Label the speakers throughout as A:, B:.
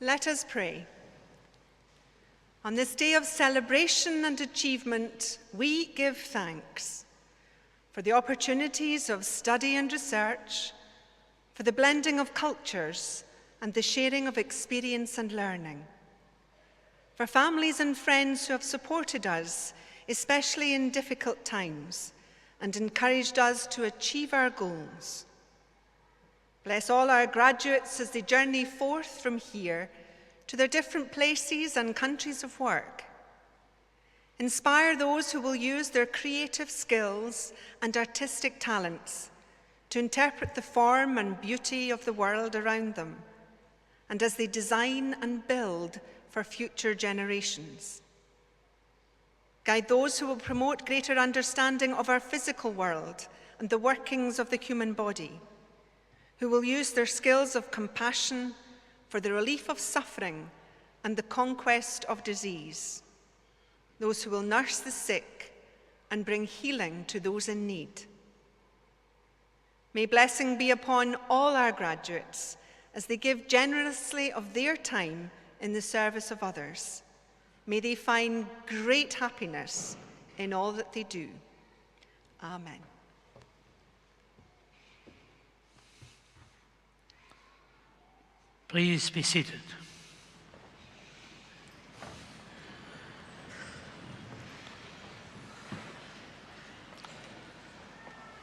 A: Let us pray. On this day of celebration and achievement, we give thanks for the opportunities of study and research, for the blending of cultures and the sharing of experience and learning, for families and friends who have supported us, especially in difficult times, and encouraged us to achieve our goals. Bless all our graduates as they journey forth from here to their different places and countries of work. Inspire those who will use their creative skills and artistic talents to interpret the form and beauty of the world around them, and as they design and build for future generations. Guide those who will promote greater understanding of our physical world and the workings of the human body, who will use their skills of compassion for the relief of suffering and the conquest of disease, those who will nurse the sick and bring healing to those in need. May blessing be upon all our graduates as they give generously of their time in the service of others. May they find great happiness in all that they do. Amen.
B: Please be seated.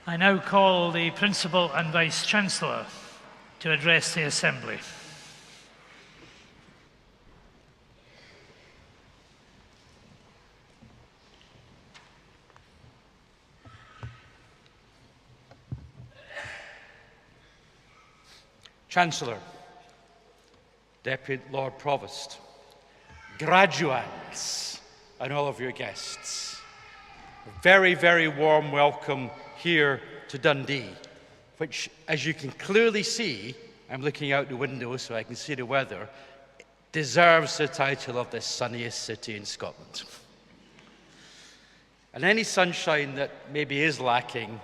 B: I now call the Principal and Vice-Chancellor to address the Assembly.
C: Chancellor, Deputy Lord Provost, graduates, and all of your guests, a very, very warm welcome here to Dundee, which, as you can clearly see, I'm looking out the window so I can see the weather, deserves the title of the sunniest city in Scotland. And any sunshine that maybe is lacking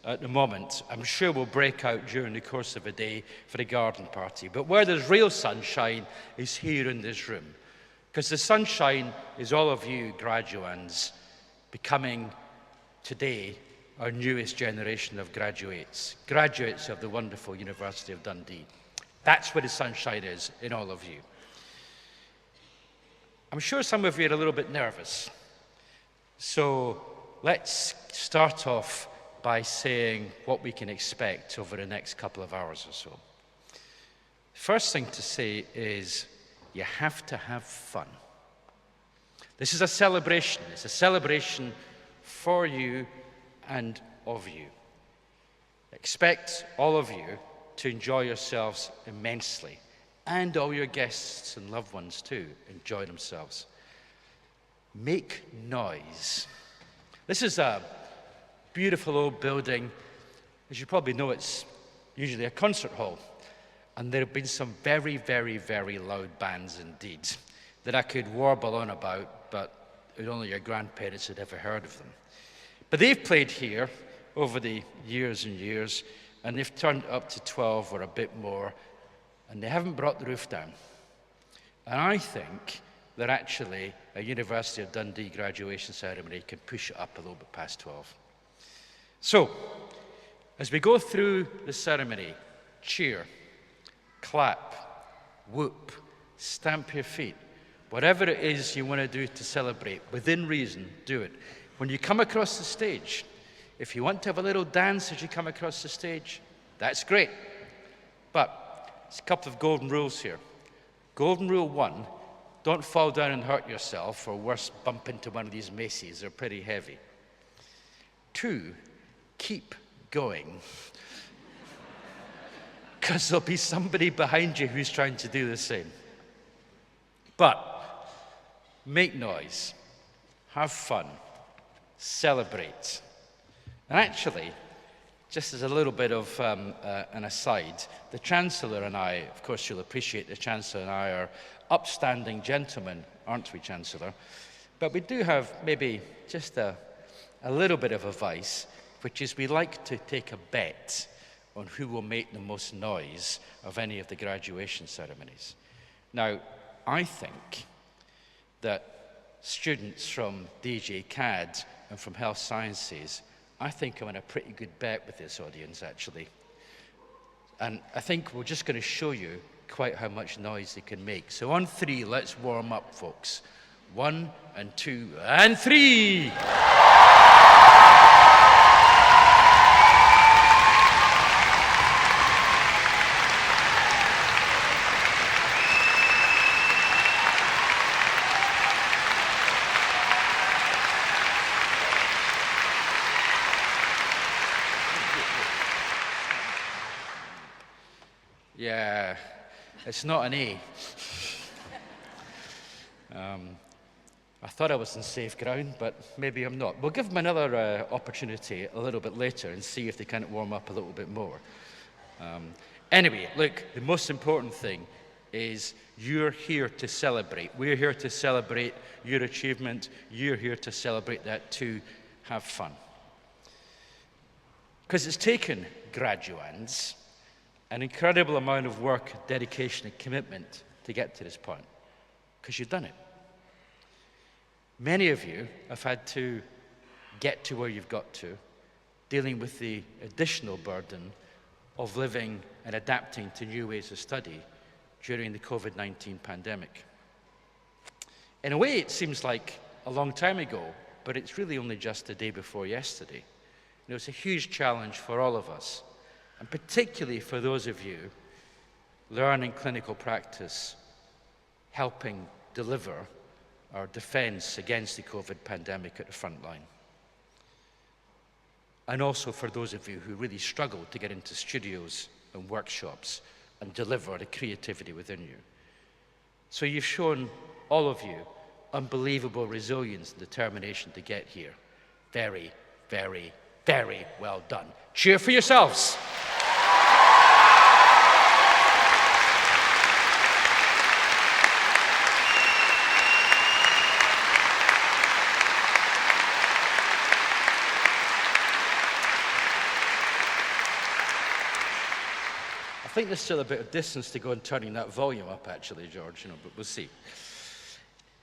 C: at the moment, I'm sure will break out during the course of a day for a garden party. But where there's real sunshine is here in this room, because the sunshine is all of you graduands becoming today our newest generation of graduates of the wonderful University of Dundee. That's where the sunshine is in all of you. I'm sure some of you are a little bit nervous, so let's start off by saying what we can expect over the next couple of hours or so. First thing to say is you have to have fun. This is a celebration. It's a celebration for you and of you. Expect all of you to enjoy yourselves immensely, and all your guests and loved ones too enjoy themselves. Make noise. This is a beautiful old building. As you probably know, it's usually a concert hall, and there have been some very, very, very loud bands indeed that I could warble on about, but only your grandparents had ever heard of them. But they've played here over the years and years, and they've turned up to 12 or a bit more, and they haven't brought the roof down. And I think that actually a University of Dundee graduation ceremony can push it up a little bit past 12. So, as we go through the ceremony, cheer, clap, whoop, stamp your feet, whatever it is you want to do to celebrate, within reason, do it. When you come across the stage, if you want to have a little dance as you come across the stage, that's great. But there's a couple of golden rules here. Golden rule 1, don't fall down and hurt yourself, or worse, bump into one of these maces. They're pretty heavy. 2, keep going. Because there'll be somebody behind you who's trying to do the same. But make noise, have fun, celebrate. And actually, just as a little bit of an aside, the Chancellor and I, of course you'll appreciate the Chancellor and I are upstanding gentlemen, aren't we, Chancellor? But we do have maybe just a little bit of a vice, which is we like to take a bet on who will make the most noise of any of the graduation ceremonies. Now, I think that students from DJ CAD and from Health Sciences, I think I'm in a pretty good bet with this audience, actually. And I think we're just going to show you quite how much noise they can make. So on 3, let's warm up, folks. 1 and 2 and 3. Yeah, it's not an A. I thought I was in safe ground, but maybe I'm not. We'll give them another opportunity a little bit later and see if they can warm up a little bit more. Anyway, look, the most important thing is you're here to celebrate. We're here to celebrate your achievement. You're here to celebrate that too. Have fun. Because it's taken graduands an incredible amount of work, dedication, and commitment to get to this point, because you've done it. Many of you have had to get to where you've got to, dealing with the additional burden of living and adapting to new ways of study during the COVID-19 pandemic. In a way, it seems like a long time ago, but it's really only just the day before yesterday. You know, it's a huge challenge for all of us, and particularly for those of you learning clinical practice, helping deliver our defense against the COVID pandemic at the front line. And also for those of you who really struggle to get into studios and workshops and deliver the creativity within you. So you've shown, all of you, unbelievable resilience and determination to get here. Very, very, very well done. Cheer for yourselves. I think there's still a bit of distance to go in turning that volume up, actually, George, but we'll see.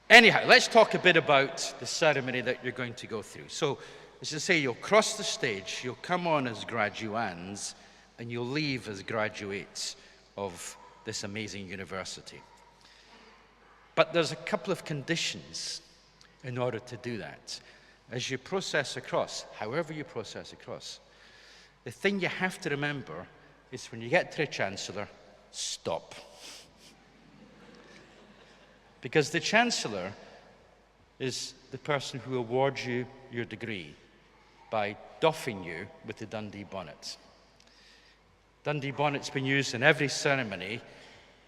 C: Anyhow, let's talk a bit about the ceremony that you're going to go through. So, as I say, you'll cross the stage, you'll come on as graduands, and you'll leave as graduates of this amazing university. But there's a couple of conditions in order to do that. As you process across, however you process across, the thing you have to remember is when you get to the Chancellor, stop. Because the Chancellor is the person who awards you your degree by doffing you with the Dundee bonnet. Dundee bonnet's been used in every ceremony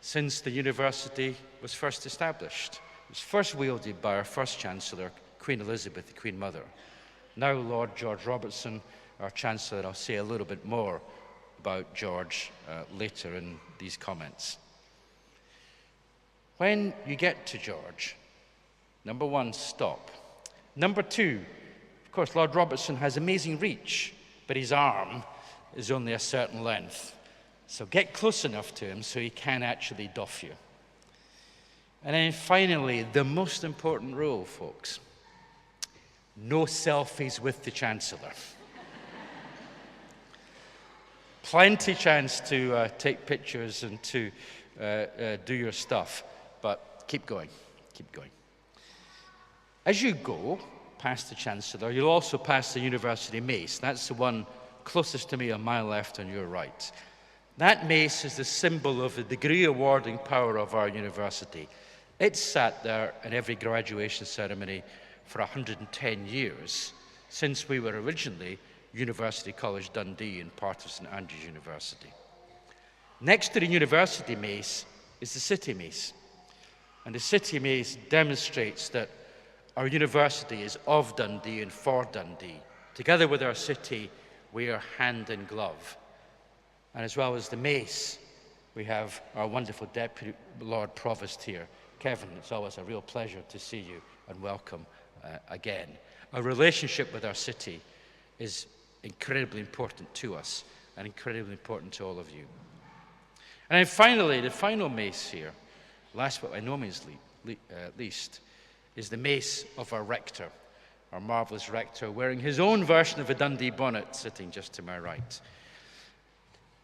C: since the university was first established. It was first wielded by our first Chancellor, Queen Elizabeth, the Queen Mother. Now Lord George Robertson, our Chancellor, and I'll say a little bit more about George later in these comments. When you get to George, number 1, stop. Number 2, of course, Lord Robertson has amazing reach, but his arm is only a certain length. So get close enough to him so he can actually doff you. And then finally, the most important rule, folks, no selfies with the Chancellor. Plenty chance to take pictures and to do your stuff, but keep going, keep going. As you go past the Chancellor, you'll also pass the University Mace. That's the one closest to me on my left and your right. That mace is the symbol of the degree awarding power of our university. It's sat there in every graduation ceremony for 110 years, since we were originally University College Dundee and part of St Andrews University. Next to the University Mace is the City Mace. And the City Mace demonstrates that our university is of Dundee and for Dundee. Together with our city, we are hand in glove. And as well as the Mace, we have our wonderful Deputy Lord Provost here. Kevin, it's always a real pleasure to see you and welcome again. Our relationship with our city is incredibly important to us and incredibly important to all of you. And then finally, the final mace here last but by no means least, is the mace of our rector, our marvellous rector, wearing his own version of a Dundee bonnet, sitting just to my right.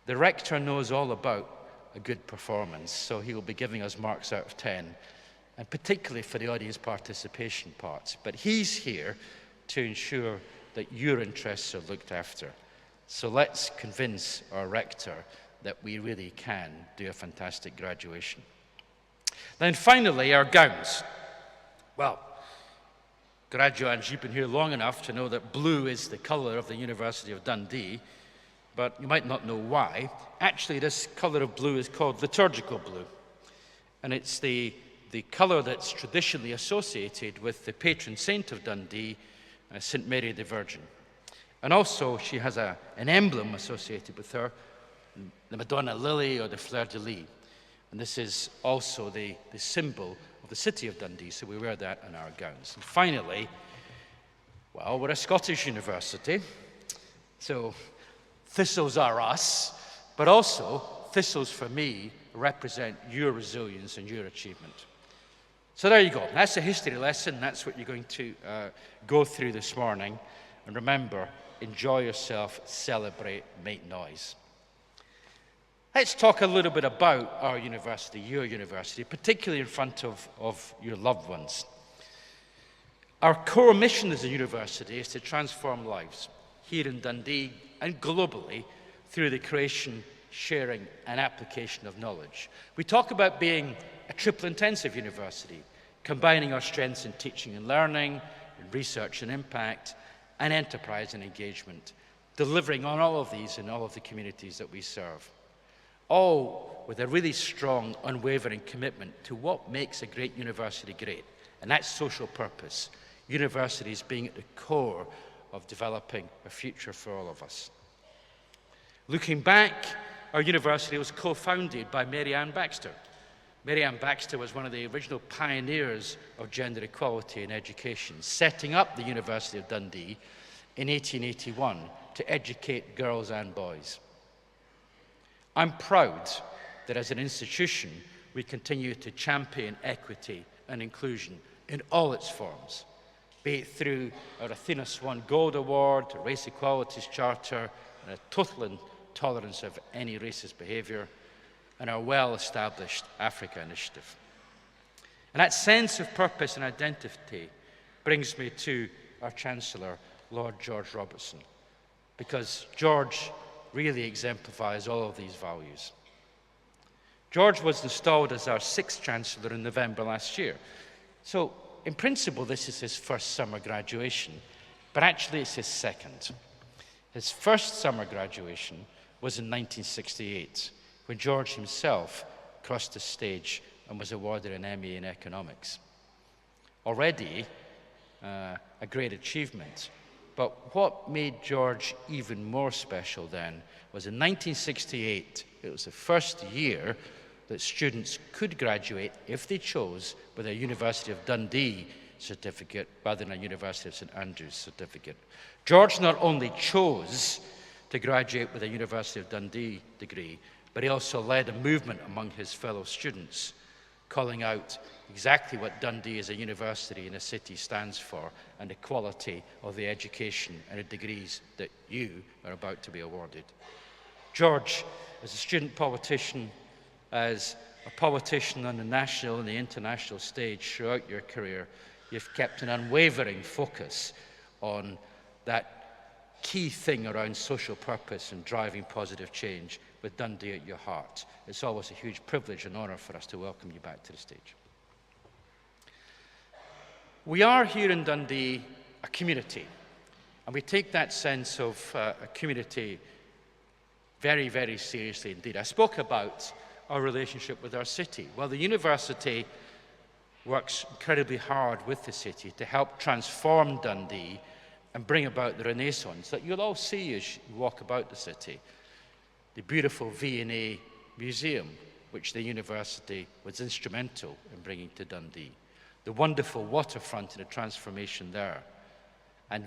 C: The rector knows all about a good performance, so he will be giving us marks out of 10, and particularly for the audience participation parts. But he's here to ensure that your interests are looked after. So let's convince our rector that we really can do a fantastic graduation. Then finally, our gowns. Well, graduates, you've been here long enough to know that blue is the colour of the University of Dundee, but you might not know why. Actually, this colour of blue is called liturgical blue, and it's the colour that's traditionally associated with the patron saint of Dundee, St. Mary the Virgin. And also, she has an emblem associated with her, the Madonna Lily or the fleur-de-lis. And this is also the symbol of the city of Dundee, so we wear that on our gowns. And finally, well, we're a Scottish university, so thistles are us, but also thistles for me represent your resilience and your achievement. So there you go. That's a history lesson. That's what you're going to go through this morning. And remember, enjoy yourself, celebrate, make noise. Let's talk a little bit about our university, your university, particularly in front of your loved ones. Our core mission as a university is to transform lives here in Dundee and globally through the creation, sharing, and application of knowledge. We talk about being a triple intensive university, combining our strengths in teaching and learning, in research and impact, and enterprise and engagement, delivering on all of these in all of the communities that we serve. All with a really strong, unwavering commitment to what makes a great university great, and that's social purpose. Universities being at the core of developing a future for all of us. Looking back, our university was co-founded by Mary Ann Baxter. Mary Ann Baxter was one of the original pioneers of gender equality in education, setting up the University of Dundee in 1881 to educate girls and boys. I'm proud that as an institution, we continue to champion equity and inclusion in all its forms, be it through our Athena Swan Gold Award, a Race Equalities Charter, and a total intolerance of any racist behaviour, and our well-established Africa Initiative. And that sense of purpose and identity brings me to our Chancellor, Lord George Robertson, because George really exemplifies all of these values. George was installed as our 6th Chancellor in November last year. So, in principle, this is his first summer graduation, but actually it's his second. His first summer graduation was in 1968, when George himself crossed the stage and was awarded an MA in economics. Already a great achievement, but what made George even more special then was in 1968, it was the first year that students could graduate, if they chose, with a University of Dundee certificate rather than a University of St Andrews certificate. George not only chose to graduate with a University of Dundee degree, but he also led a movement among his fellow students, calling out exactly what Dundee as a university and a city stands for, and the quality of the education and the degrees that you are about to be awarded. George, as a student politician, as a politician on the national and the international stage throughout your career, you've kept an unwavering focus on that key thing around social purpose and driving positive change with Dundee at your heart. It's always a huge privilege and honour for us to welcome you back to the stage. We are here in Dundee a community, and we take that sense of a community very, very seriously indeed. I spoke about our relationship with our city. Well, the university works incredibly hard with the city to help transform Dundee and bring about the renaissance that you'll all see as you walk about the city. The beautiful V&A Museum, which the university was instrumental in bringing to Dundee. The wonderful waterfront and the transformation there. And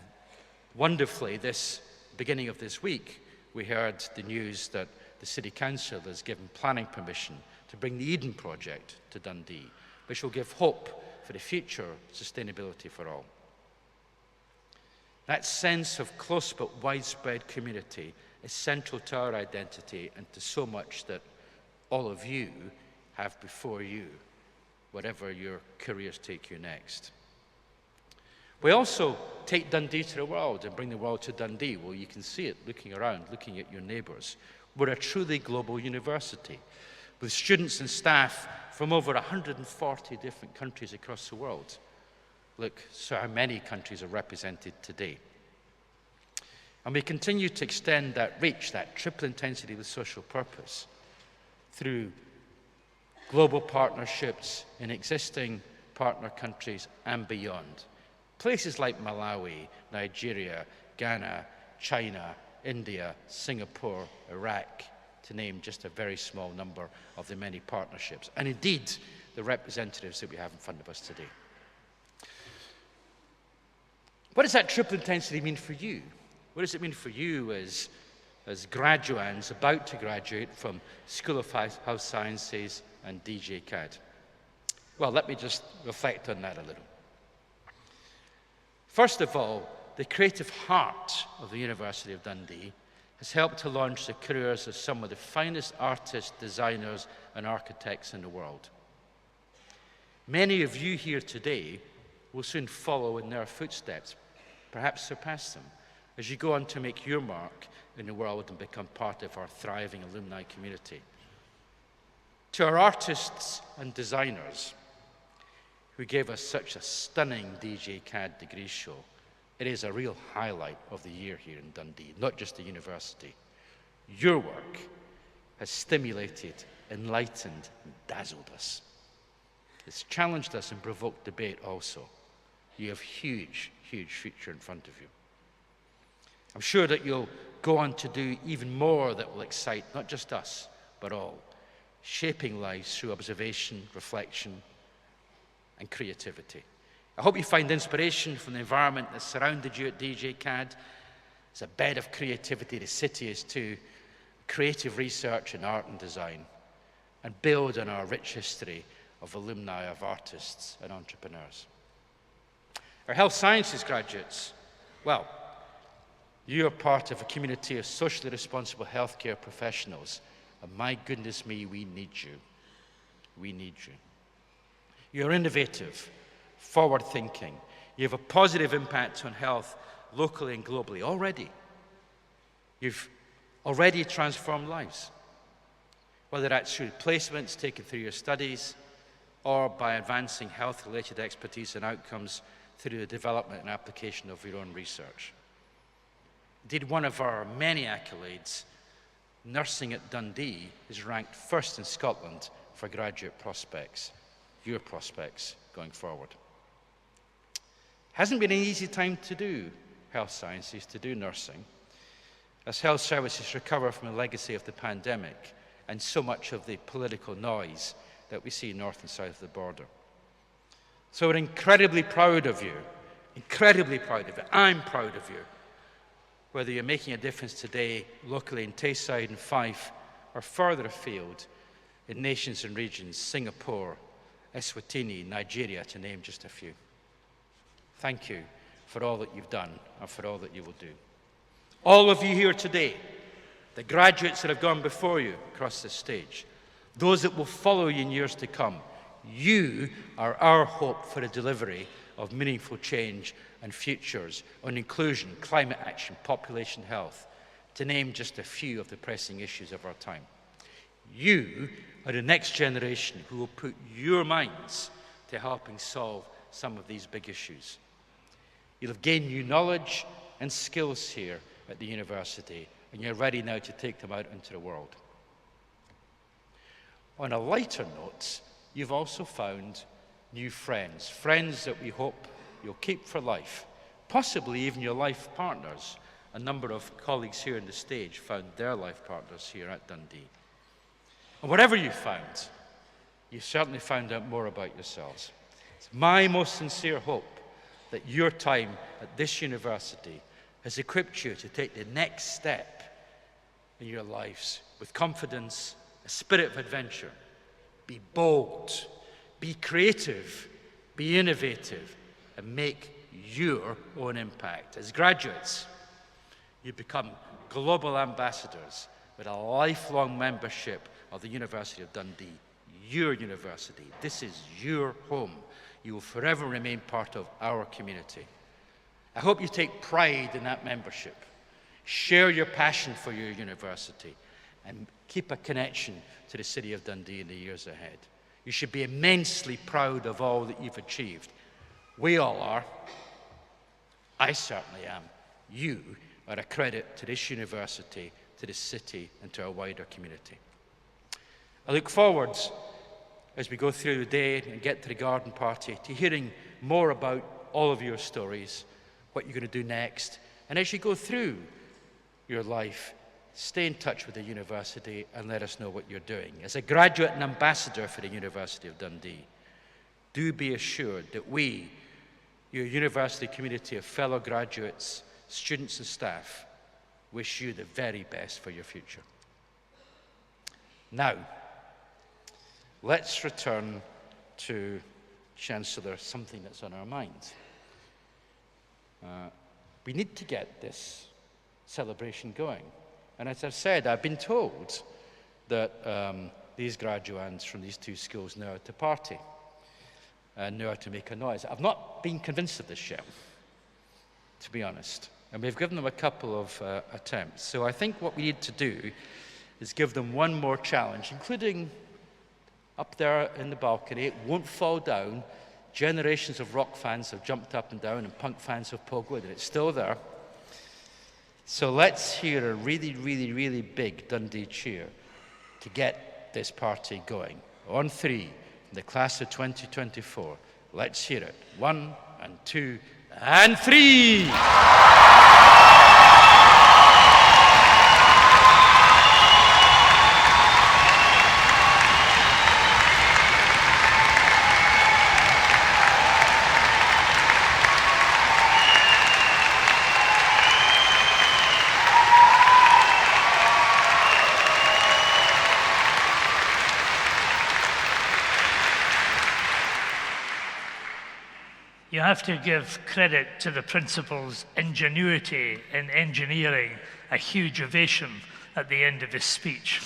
C: wonderfully, this beginning of this week, we heard the news that the City Council has given planning permission to to bring the Eden Project to Dundee, which will give hope for the future sustainability for all. That sense of close but widespread community is central to our identity and to so much that all of you have before you, whatever your careers take you next. We also take Dundee to the world and bring the world to Dundee. Well, you can see it looking around, looking at your neighbours. We're a truly global university with students and staff from over 140 different countries across the world. Look, so how many countries are represented today. And we continue to extend that reach, that triple intensity with social purpose, through global partnerships in existing partner countries and beyond. Places like Malawi, Nigeria, Ghana, China, India, Singapore, Iraq, to name just a very small number of the many partnerships, and indeed the representatives that we have in front of us today. What does that triple intensity mean for you? What does it mean for you as graduands about to graduate from School of Health Sciences and DJ CAD? Well, let me just reflect on that a little. First of all, the creative heart of the University of Dundee has helped to launch the careers of some of the finest artists, designers, and architects in the world. Many of you here today will soon follow in their footsteps, perhaps surpass them, as you go on to make your mark in the world and become part of our thriving alumni community. To our artists and designers who gave us such a stunning DJ CAD degree show, it is a real highlight of the year here in Dundee, not just the university. Your work has stimulated, enlightened, and dazzled us. It's challenged us and provoked debate also. You have huge, huge future in front of you. I'm sure that you'll go on to do even more that will excite not just us, but all, shaping lives through observation, reflection, and creativity. I hope you find inspiration from the environment that surrounded you at DJ CAD. It's a bed of creativity, the city is too, creative research in art and design, and build on our rich history of alumni, of artists and entrepreneurs. Our health sciences graduates, well, you are part of a community of socially responsible healthcare professionals, and my goodness me, we need you. We need you. You're innovative, forward-thinking. You have a positive impact on health locally and globally already. You've already transformed lives, whether that's through placements taken through your studies or by advancing health-related expertise and outcomes through the development and application of your own research. Indeed, one of our many accolades, nursing at Dundee, is ranked first in Scotland for graduate prospects, your prospects going forward. Hasn't been an easy time to do health sciences, to do nursing, as health services recover from the legacy of the pandemic and so much of the political noise that we see north and south of the border. So we're incredibly proud of you, incredibly proud of you. I'm proud of you. Whether you're making a difference today locally in Tayside and Fife or further afield in nations and regions, Singapore, Eswatini, Nigeria, to name just a few. Thank you for all that you've done and for all that you will do. All of you here today, the graduates that have gone before you across this stage, those that will follow you in years to come, you are our hope for the delivery of meaningful change and futures on inclusion, climate action, population health, to name just a few of the pressing issues of our time. You are the next generation who will put your minds to helping solve some of these big issues. You'll have gained new knowledge and skills here at the university, and you're ready now to take them out into the world. On a lighter note, you've also found new friends, friends that we hope you'll keep for life, possibly even your life partners. A number of colleagues here on the stage found their life partners here at Dundee. And whatever you found, you certainly found out more about yourselves. It's my most sincere hope that your time at this university has equipped you to take the next step in your lives with confidence, a spirit of adventure, be bold, be creative, be innovative, and make your own impact. As graduates, you become global ambassadors with a lifelong membership of the University of Dundee, your university. This is your home. You will forever remain part of our community. I hope you take pride in that membership. Share your passion for your university and keep a connection to the city of Dundee in the years ahead. You should be immensely proud of all that you've achieved. We all are. I certainly am. You are a credit to this university, to this city, and to our wider community. I look forward, as we go through the day and get to the garden party, to hearing more about all of your stories, what you're going to do next. And as you go through your life, stay in touch with the university and let us know what you're doing. As a graduate and ambassador for the University of Dundee, do be assured that we, your university community of fellow graduates, students and staff, wish you the very best for your future. Now, let's return to Chancellor, something that's on our minds. We need to get this celebration going. And as I've said, I've been told that these graduands from these two schools know how to party and know how to make a noise. I've not been convinced of this yet, to be honest. And we've given them a couple of attempts. So I think what we need to do is give them one more challenge, including up there in the balcony. It won't fall down. Generations of rock fans have jumped up and down, and punk fans have pogoed, and it's still there. So let's hear a really, really, really big Dundee cheer to get this party going. On three, the class of 2024. Let's hear it. 1 and 2 and 3.
B: You have to give credit to the principal's ingenuity in engineering a huge ovation at the end of his speech.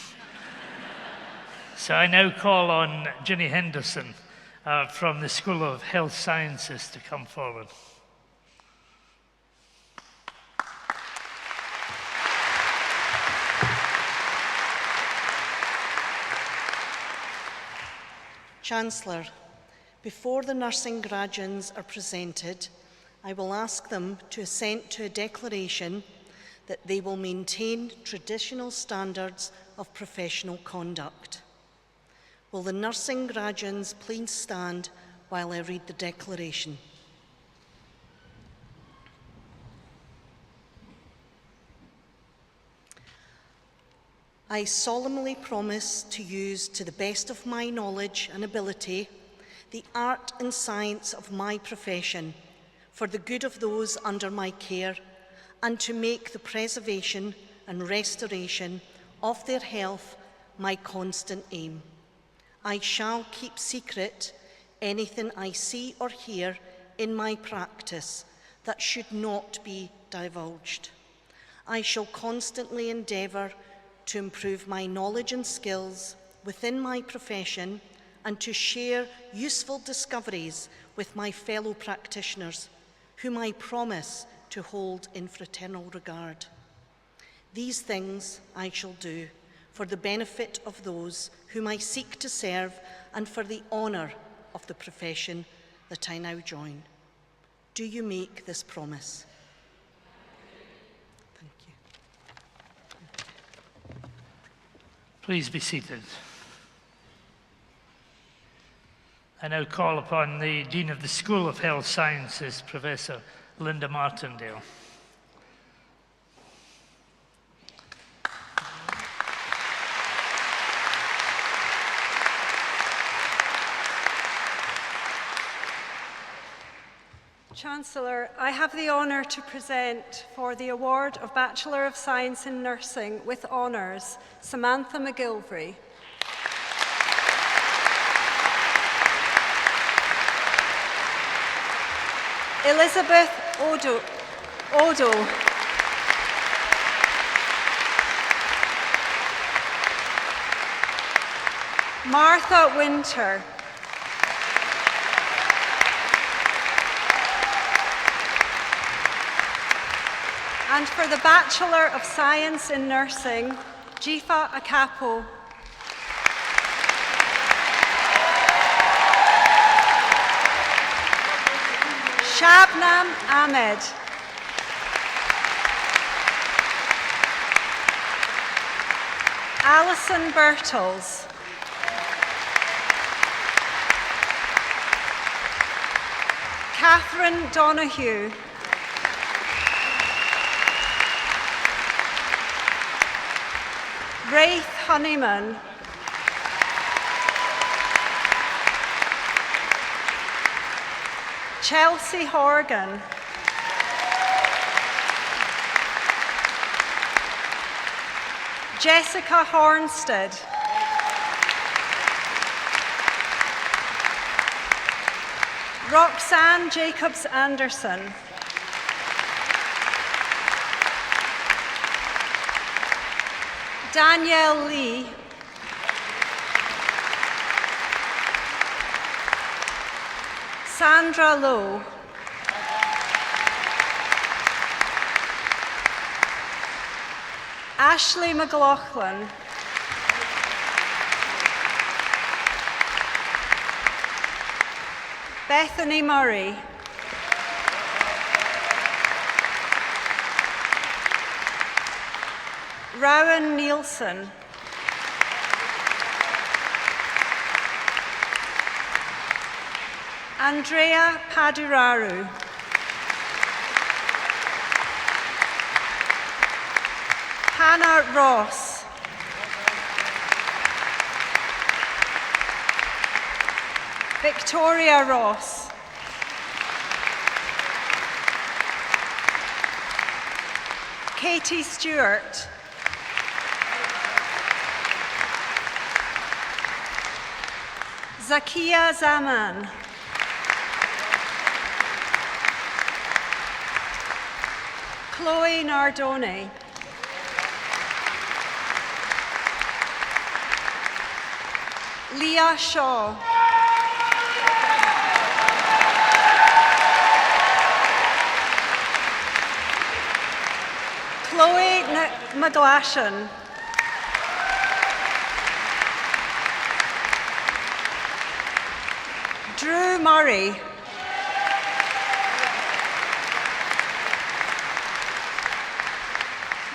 B: So I now call on Ginny Henderson from the School of Health Sciences to come forward.
D: Chancellor, before the nursing graduands are presented, I will ask them to assent to a declaration that they will maintain traditional standards of professional conduct. Will the nursing graduands please stand while I read the declaration? I solemnly promise to use, to the best of my knowledge and ability, the art and science of my profession for the good of those under my care, and to make the preservation and restoration of their health my constant aim. I shall keep secret anything I see or hear in my practice that should not be divulged. I shall constantly endeavour to improve my knowledge and skills within my profession and to share useful discoveries with my fellow practitioners, whom I promise to hold in fraternal regard. These things I shall do for the benefit of those whom I seek to serve and for the honour of the profession that I now join. Do you make this promise? Thank you.
B: Please be seated. I now call upon the Dean of the School of Health Sciences, Professor Linda Martindale.
E: Chancellor, I have the honour to present for the award of Bachelor of Science in Nursing with Honours, Samantha McGilvray. Elizabeth Odo. Martha Winter. And for the Bachelor of Science in Nursing, Jifa Akapo. Shabnam Ahmed. Alison Birtles. Catherine Donahue. Wraith Honeyman. Chelsea Horgan. Jessica Hornsted. Roxanne Jacobs Anderson. Danielle Lee. Sandra Lowe. Ashley McLaughlin. Bethany Murray. Rowan Nielsen. Andrea Paduraru. Hannah Ross. Victoria Ross. Katie Stewart. Zakia Zaman. Chloe Nardone. Leah Shaw. Chloe McGlashan. Drew Murray.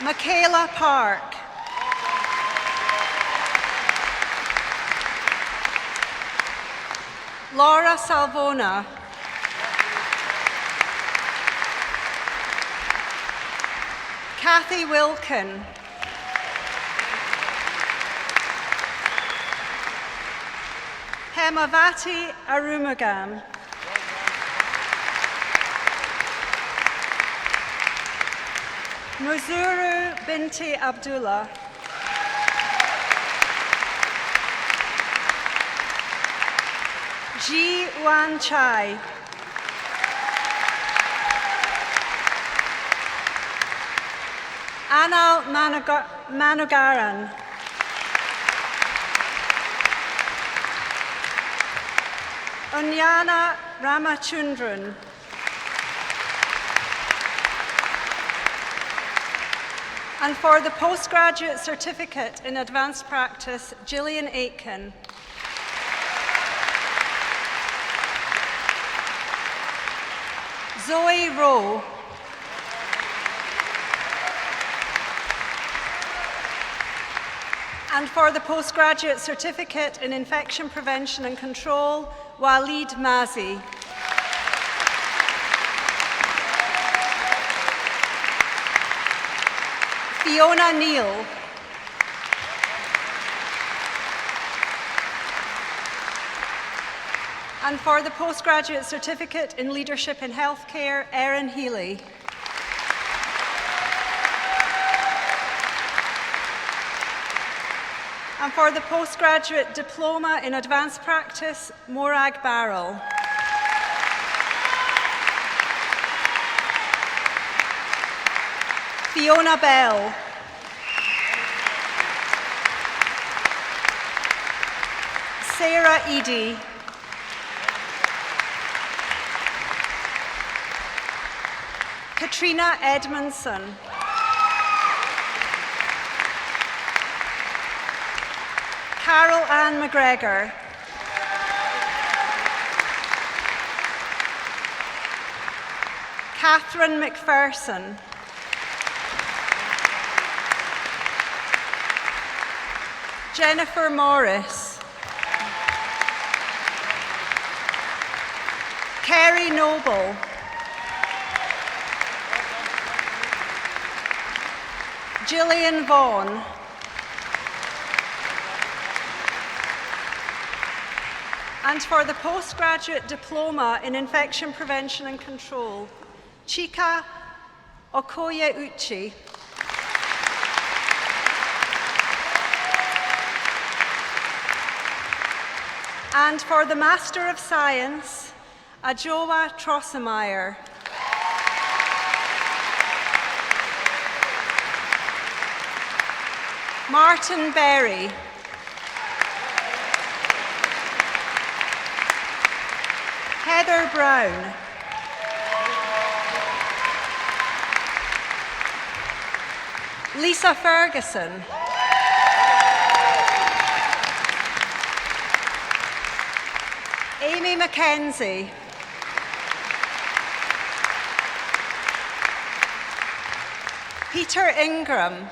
E: Michaela Park. Laura Salvona. Kathy Wilkin. Hemavati Arumugam. Muzuru Binti Abdullah. Ji Wan Chai. Anal Manugaran. Unyana Ramachundran. And for the postgraduate certificate in advanced practice, Gillian Aitken. Zoe Rowe. And for the postgraduate certificate in infection prevention and control, Walid Mazi. Fiona Neal. And for the postgraduate certificate in leadership in healthcare, Erin Healy. And for the postgraduate diploma in advanced practice, Morag Barrell. Fiona Bell. Sarah Eady. Katrina Edmondson. Carol Ann McGregor. Catherine McPherson. Jennifer Morris. Kerry Noble. Gillian Vaughan. And for the postgraduate diploma in infection prevention and control, Chika Okoye Uchi. And for the Master of Science, Ajowa Trossemeyer. Martin Berry. Heather Brown. Lisa Ferguson. Amy Mackenzie. Peter Ingram.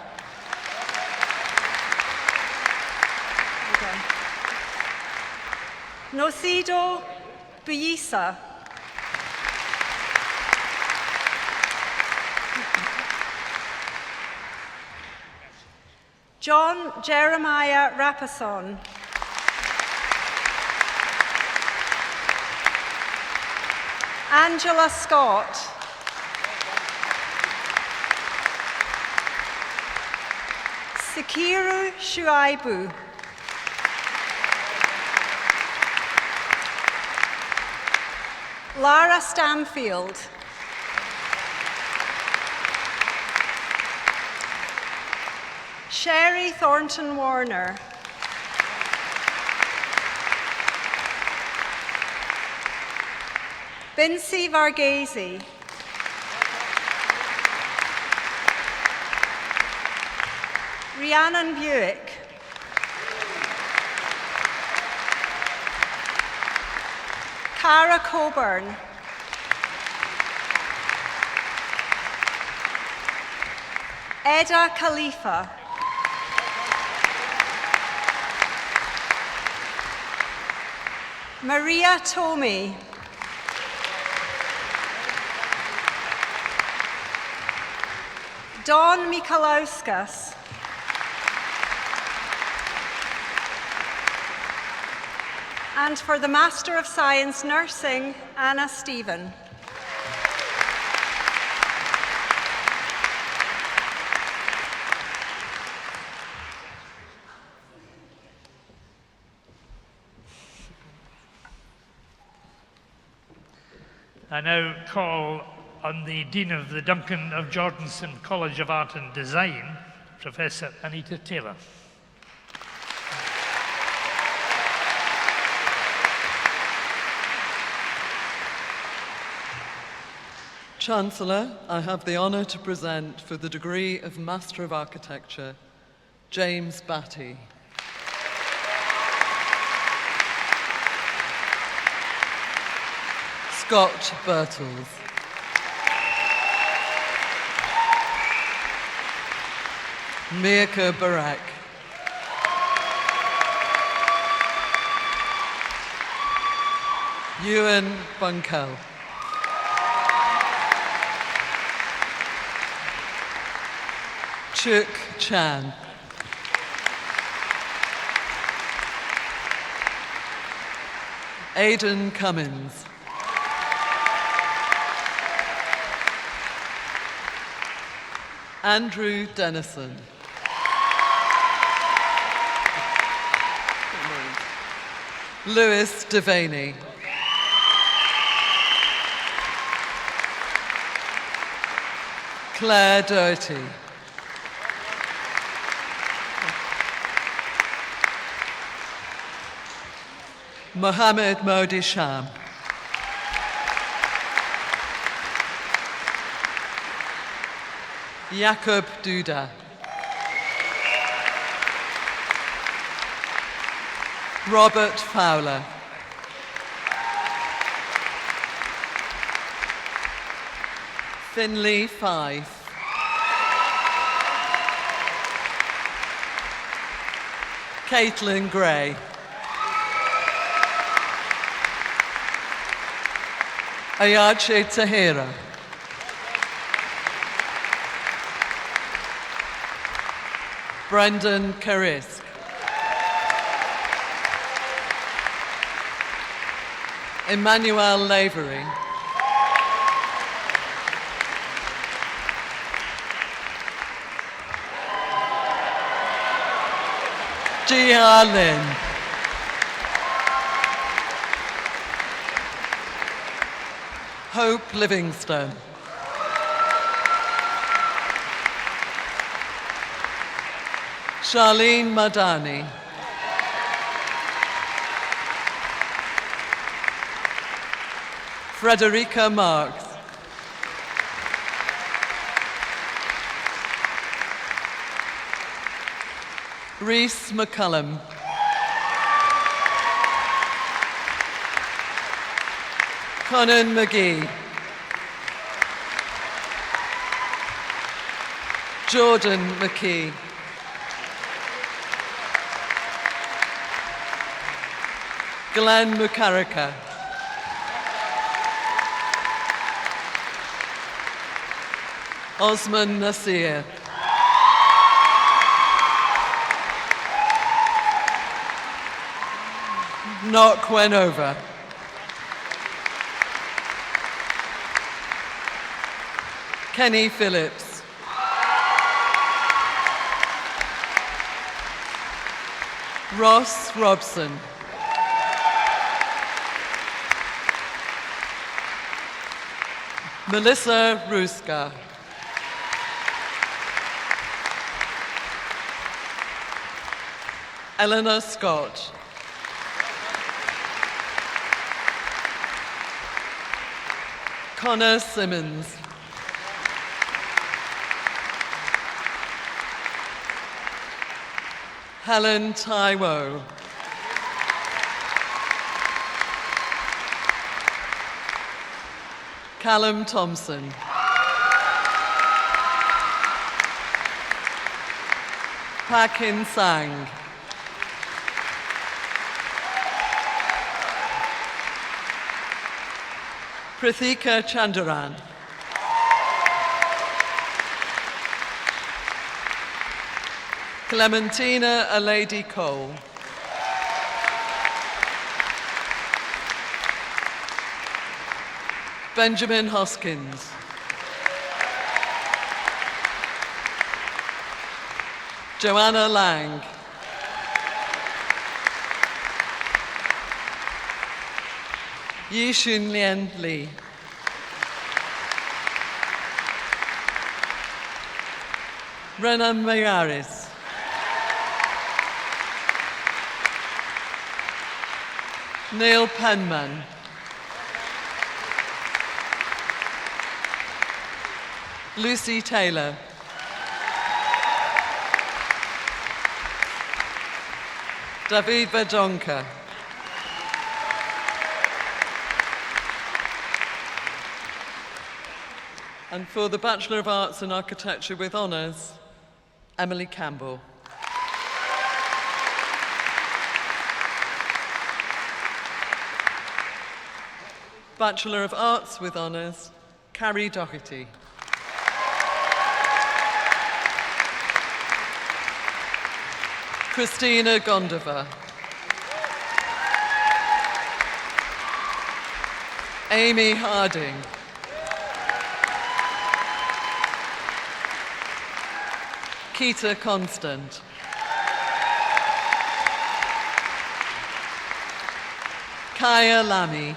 E: Nocido Buyisa. John Jeremiah Rapison. Angela Scott. Sikiru Shuaibu. Lara Stamfield. Sherry Thornton Warner. Vinci Varghese. Rhiannon Buick. Cara Coburn. Eda Khalifa. Maria Tomei. Dawn Mikalauskas. And for the Master of Science Nursing, Anna Stephen.
B: I now call on the Dean of the Duncan of Jordanson College of Art and Design, Professor Anita Taylor.
F: Chancellor, I have the honour to present for the degree of Master of Architecture, James Batty. Scott Birtles. Mirka Barak. Ewan Bunkel. Chuk Chan. Aidan Cummins. Andrew Dennison. Lewis Devaney. Claire Doherty. Mohammed Modi Sham. Jakob Duda. Robert Fowler. Finlay Fife. Caitlin Gray. Ayache Tahira. Brendan Carisk. Emmanuel Lavery. Jia Lin. Hope Livingstone. Charlene Madani. Frederica Marks. Reese McCullum. Conan McGee. Jordan McKee. Glenn Mukaraka. Osman Nasir. Knock Wenova. Kenny Phillips. Ross Robson. Melissa Ruska. Eleanor Scott. Connor Simmons. Helen Taiwo. Callum Thompson. Pakin Sang. Prithika Chandaran. Clementina Alady Cole. Benjamin Hoskins. Joanna Lang. Yishun Lien Lee. Renan Mayaris. Neil Penman. Lucy Taylor. David Verdonka. And for the Bachelor of Arts in Architecture with Honours, Emily Campbell. Bachelor of Arts with Honours, Carrie Doherty. Christina Gondova. Amy Harding. Keita Constant. Kaya Lamy.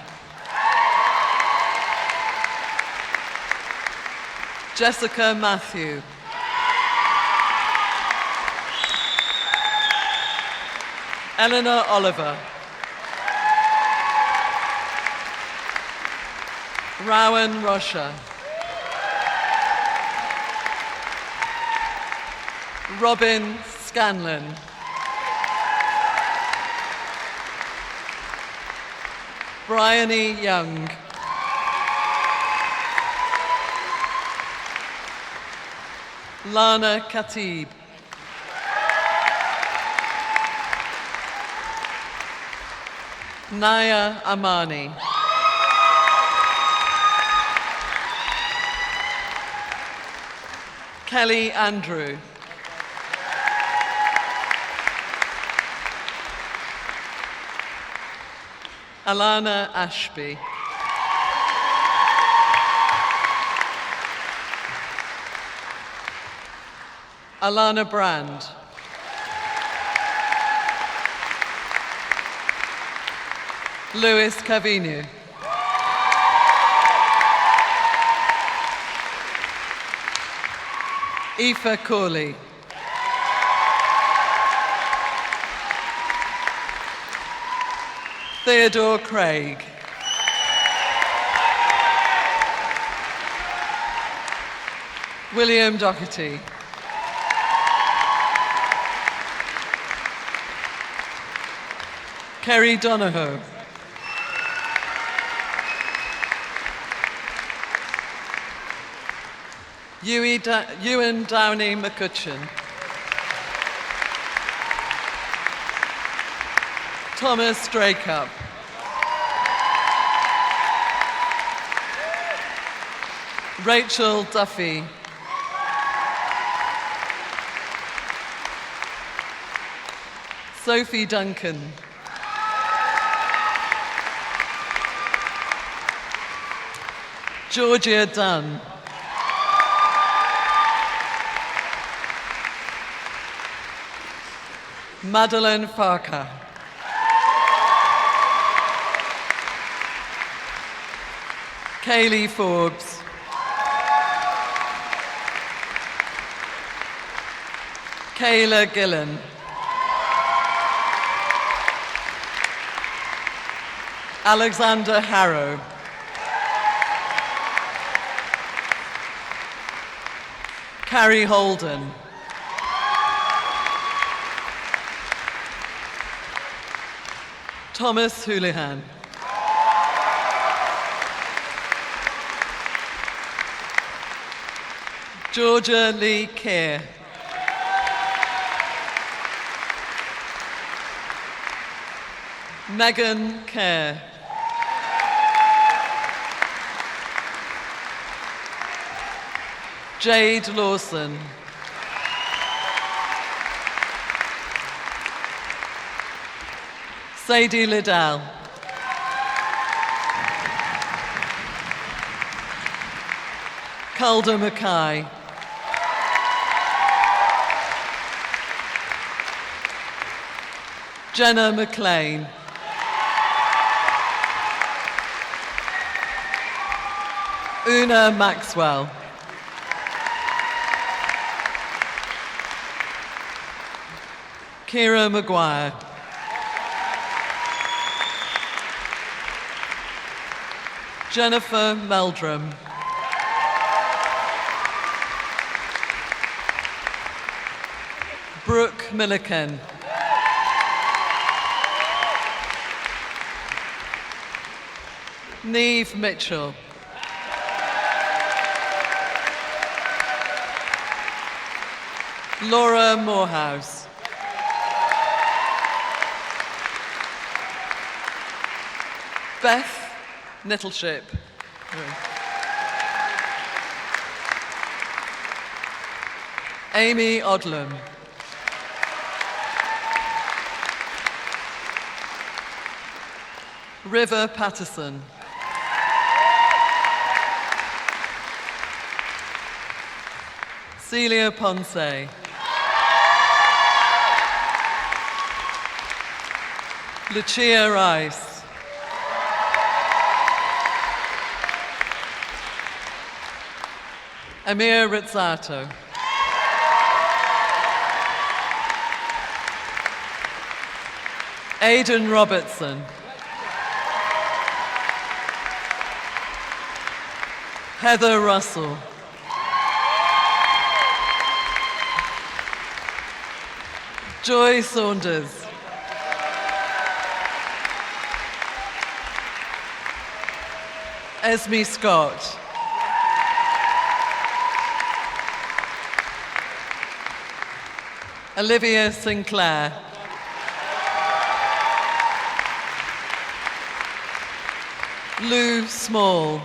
F: Jessica Matthew. Eleanor Oliver. Rowan Russia. Robin Scanlon. Bryony Young. Lana Khatib. Naya Amani. Kelly Andrew. Alana Ashby. Alana Brand. Louis Cavinu. Aoife Corley. Theodore Craig. William Doherty. Kerry Donohoe. Ewan Downey McCutcheon. Thomas Draycup. Rachel Duffy. Sophie Duncan. Georgia Dunn. Madeleine Farker. Kaylee Forbes. Kayla Gillen. Alexander Harrow. Carrie Holden. Thomas Houlihan. Georgia Lee Keir. Megan Kerr. Jade Lawson. Sadie Liddell. Calder Mackay. Jenna McLean. Una Maxwell. Kira Maguire. Jennifer Meldrum. Brooke Milliken. Neve Mitchell. Laura Morehouse. Beth Nettleship. Amy Odlum. River Patterson. Celia Ponce. Lucia Rice. Amir Rizzato. Aidan Robertson. Heather Russell. Joy Saunders. Esme Scott. Olivia Sinclair. Lou Small.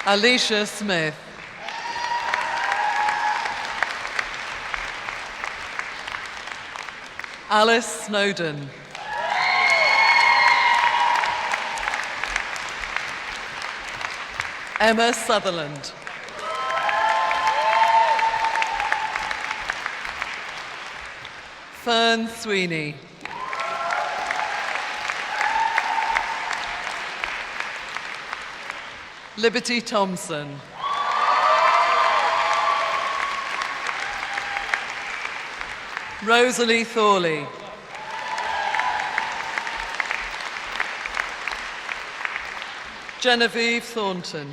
F: Alicia Smith. Alice Snowden. Emma Sutherland. Fern Sweeney. Liberty Thompson. Rosalie Thorley. Genevieve Thornton.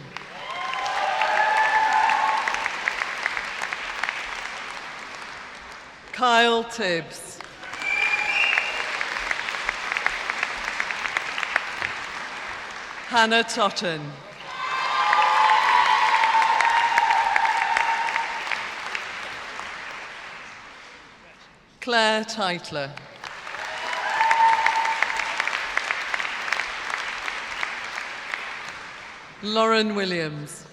F: Kyle Tibbs. Hannah Totten. Claire Teitler. Lauren Williams.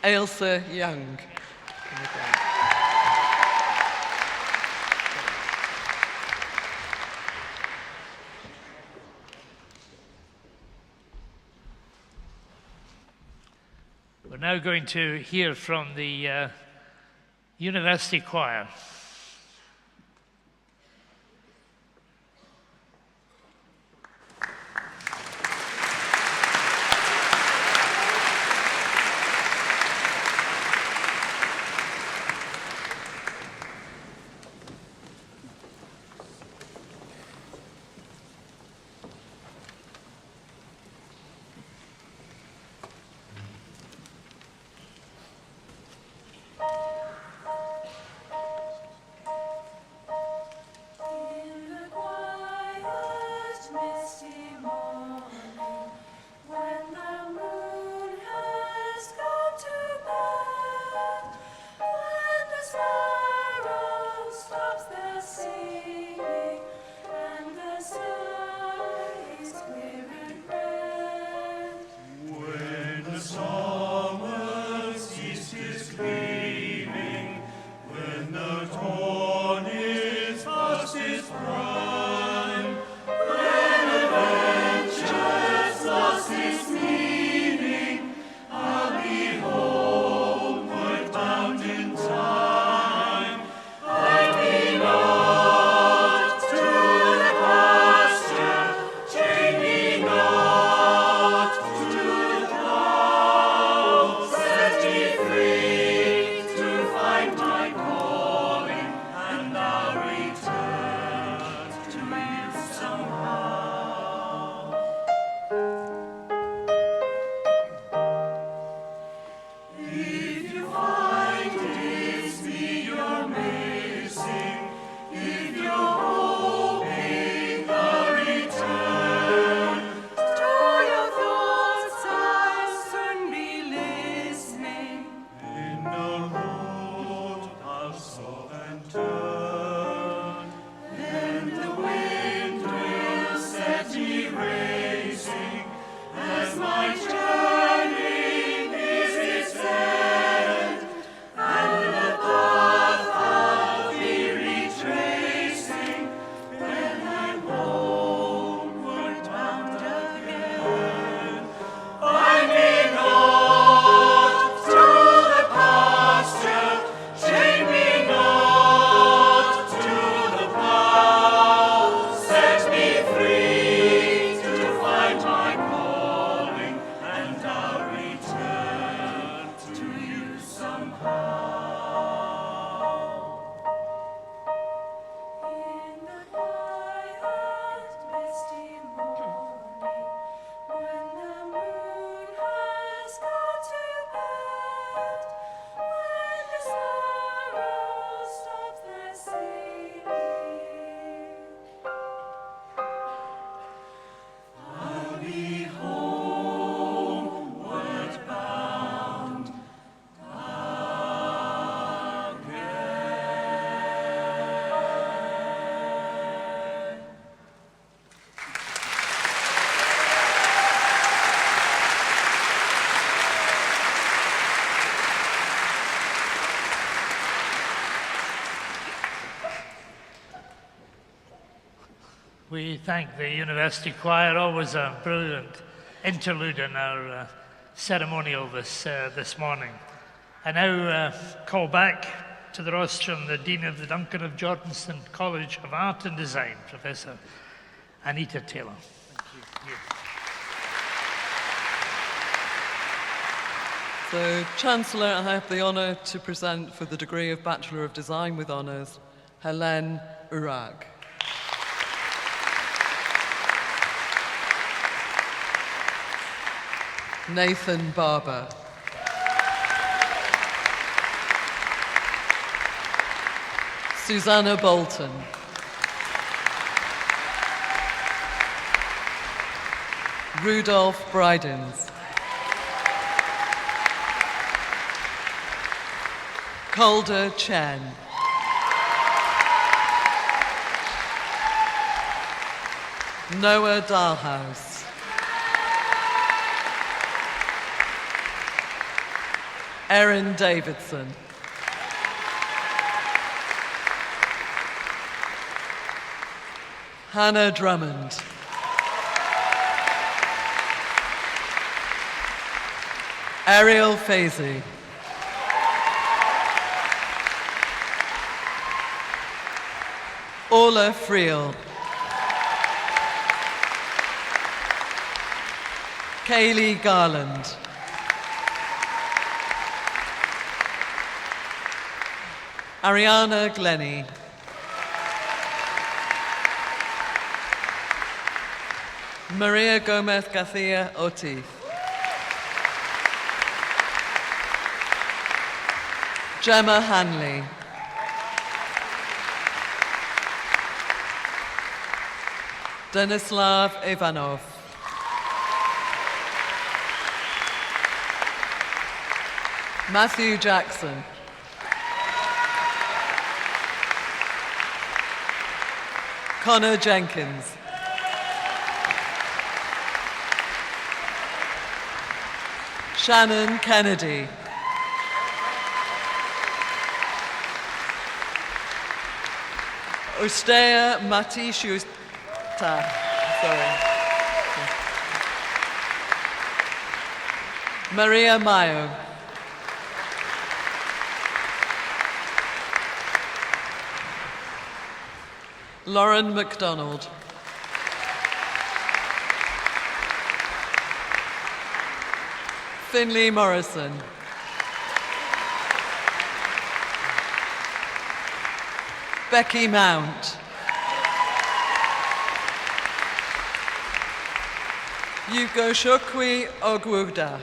F: Ailsa Young.
B: We're now going to hear from the University Choir. thank the University Choir. Always a brilliant interlude in our ceremonial this morning. I now call back to the rostrum the Dean of the Duncan of Jordanstown College of Art and Design, Professor Anita Taylor. Thank you.
F: So, Chancellor, I have the honour to present for the degree of Bachelor of Design with Honours, Helene Urag. Nathan Barber. Susanna Bolton. Rudolph Brydens. Calder Chen. Noah Dahlhaus. Erin Davidson. Hannah Drummond. Ariel Fazy. Orla Friel. Kaylee Garland. Ariana Glennie. Maria Gomez Garcia Ortiz. Gemma Hanley. Denislav Ivanov. Matthew Jackson. Connor Jenkins. Shannon Kennedy. Ustea Matishusta. Sorry. Maria Mayo. Lauren MacDonald. Finley Morrison. Becky Mount. Yugoshokwi Ogwuda.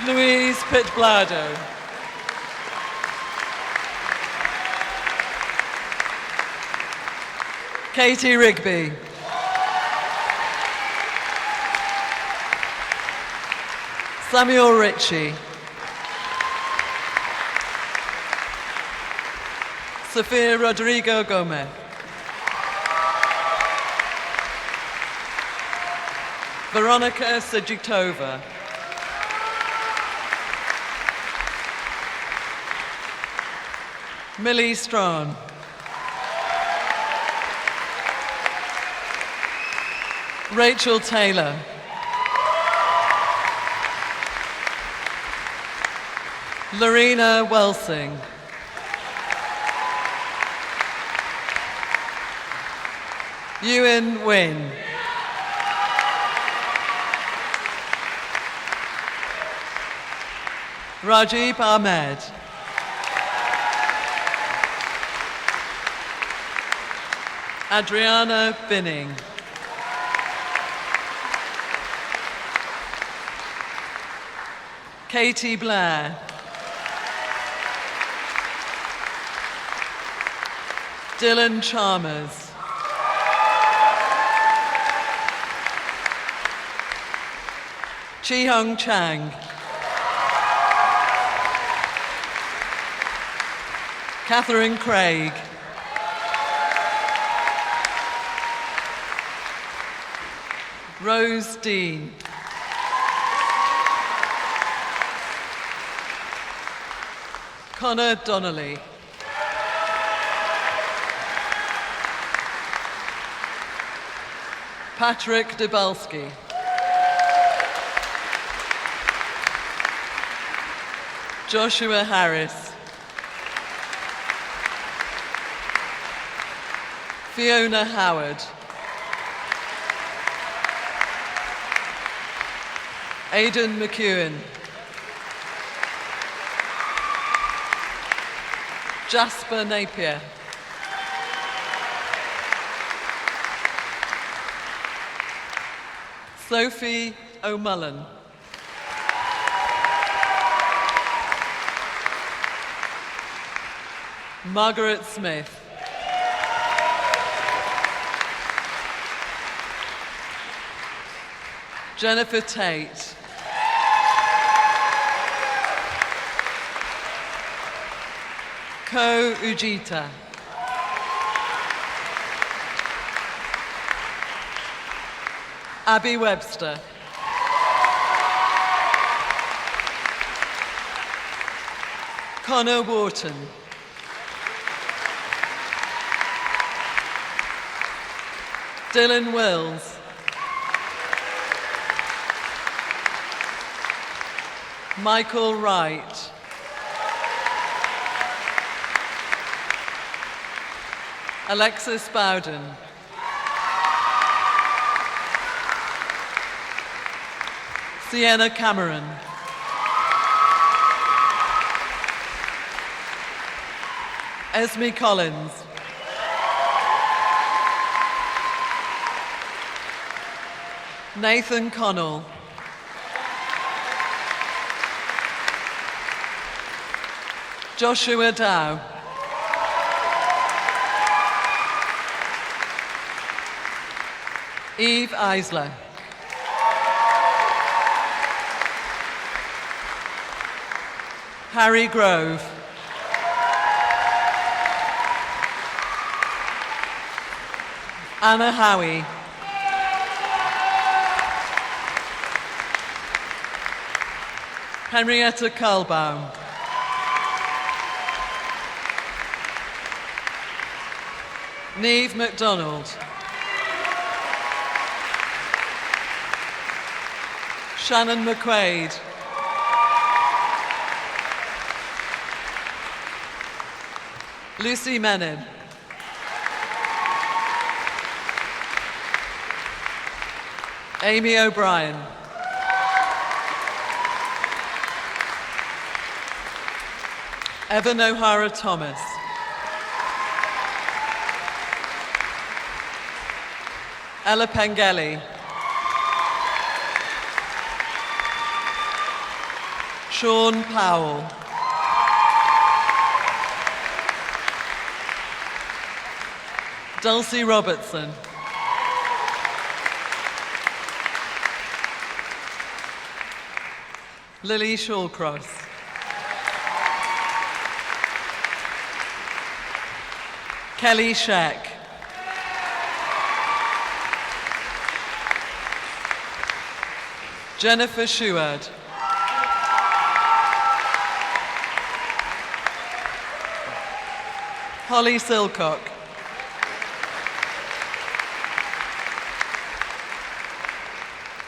F: Louise Pitblado. Katie Rigby. Samuel Ritchie. Sophia Rodrigo Gomez. Veronica Sejitova. Millie Strawn. Rachel Taylor. Lorena Welsing. Ewan Wynne. Rajib Ahmed. Adriana Binning. Katie Blair. Dylan Chalmers. Chi Hung Chang. Catherine Craig. Rose Dean. Connor Donnelly. Patrick Debalski. Joshua Harris. Fiona Howard. Aidan McEwen. Jasper Napier. Sophie O'Mullen. Margaret Smith. Jennifer Tate. Ko Ujita. Abby Webster. Connor Wharton. Dylan Wills. Michael Wright. Alexis Bowden. Sienna Cameron. Esme Collins. Nathan Connell. Joshua Dow. Eve Eisler. Harry Grove. Anna Howie. Henrietta Karlbaum. Neve MacDonald. Shannon McQuaid. Lucy Menin. Amy O'Brien. Evan O'Hara Thomas. Ella Pengelly. Sean Powell. Dulcie Robertson. Lily Shawcross. Kelly Sheck. Jennifer Shuard. Holly Silcock.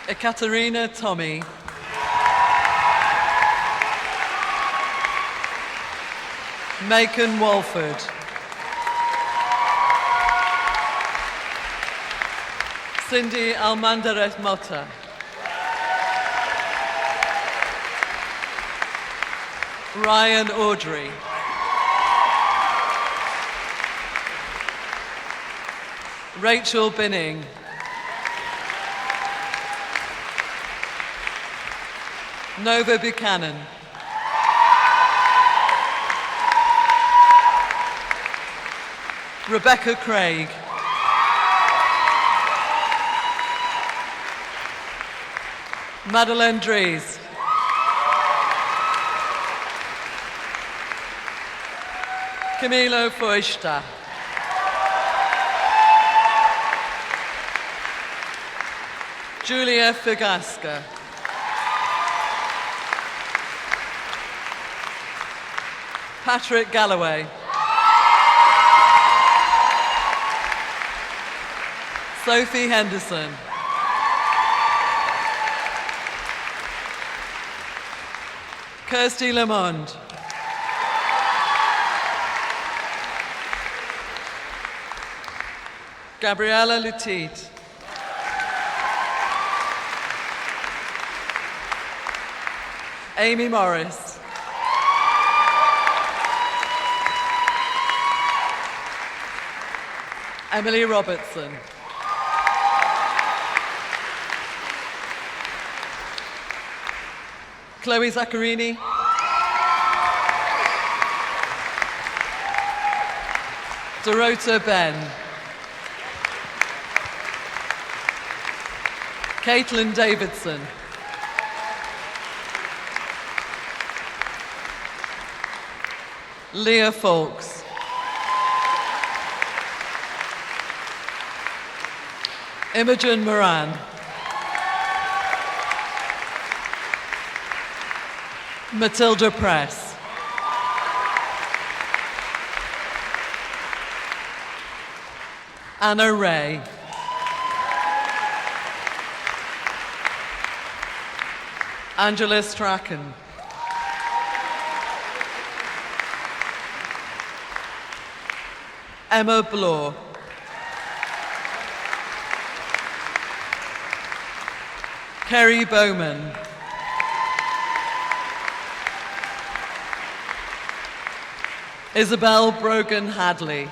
F: Ekaterina Tommy. Macon Walford. Cindy Almandarez Mota. Ryan Audrey. Rachel Binning. Nova Buchanan. Rebecca Craig. Madeleine Dries. Camilo Feuchter. Julia Figasca. Patrick Galloway. Sophie Henderson. Kirsty Lamond. Gabriella Lutit. Amy Morris. Emily Robertson. Chloe Zaccarini. Dorota Ben. Caitlin Davidson. Leah Fawkes. Imogen Moran. Matilda Press. Anna Ray. Angela Strachan. Emma Bloor. Kerry Bowman. Isabel Brogan Hadley.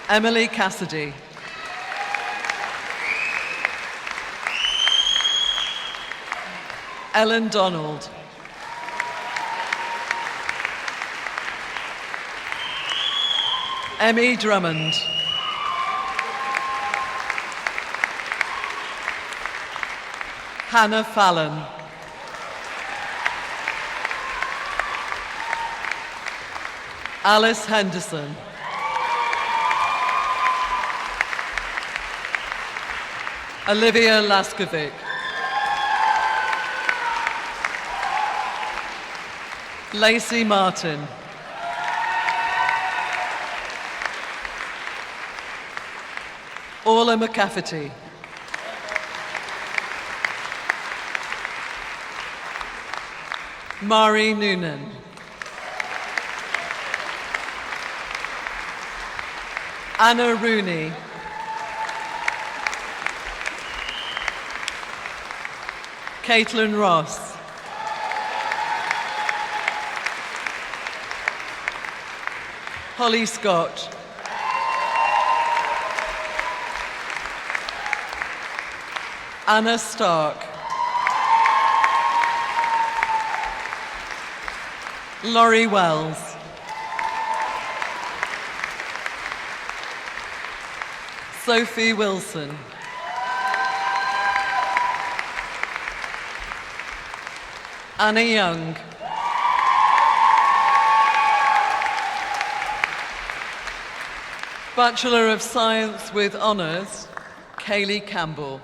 F: Emily Cassidy. Ellen Donald. Emmy Drummond. Hannah Fallon. Alice Henderson. Olivia Laskovic. Lacey Martin. Orla McCafferty. Mari Noonan. Anna Rooney. Caitlin Ross. Holly Scott. Anna Stark. Laurie Wells. Sophie Wilson. Anna Young. Bachelor of Science with Honours, Kaylee Campbell.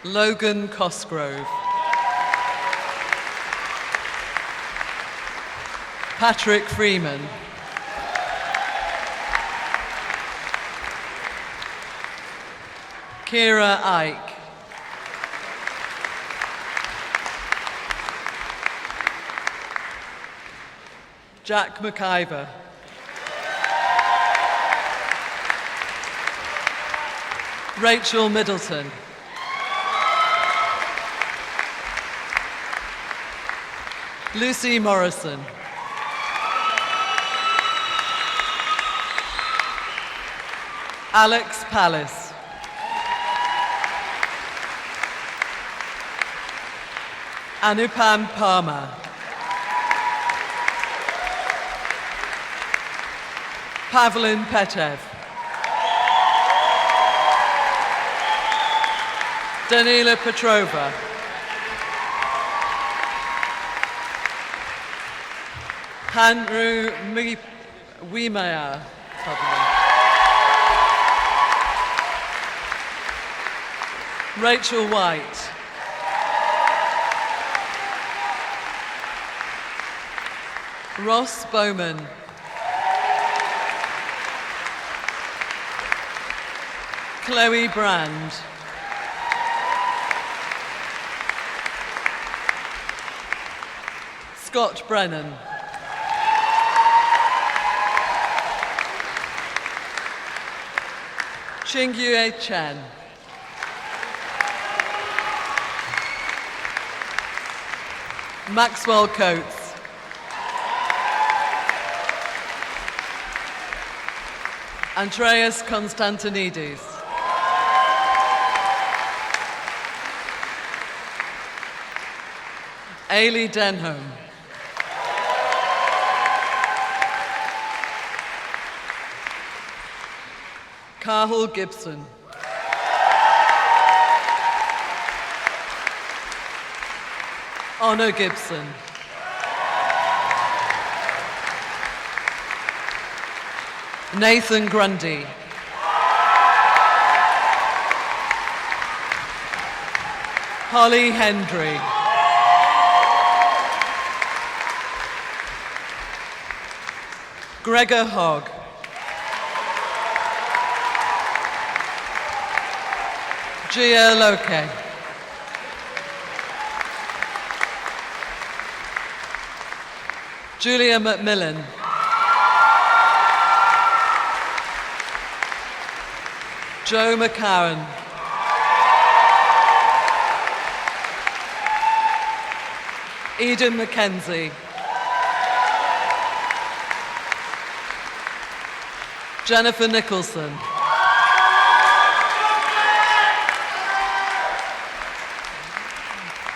F: Logan Cosgrove. Patrick Freeman. Kira Ike. Jack McIver. Rachel Middleton. Lucy Morrison. Alex Palace. Anupam Parma. Pavlin Petev. Danila Petrova. Hanru Wimaya. Rachel White. Ross Bowman. Chloe Brand. Scott Brennan. Chingyue Chen. Maxwell Coates. Andreas Konstantinidis. Ailey Denholm. Cahill Gibson. Honor Gibson. Nathan Grundy. Holly Hendry. Gregor Hogg. Gia Loke. Julia McMillan. Joe McCarran. Eden McKenzie. Jennifer Nicholson.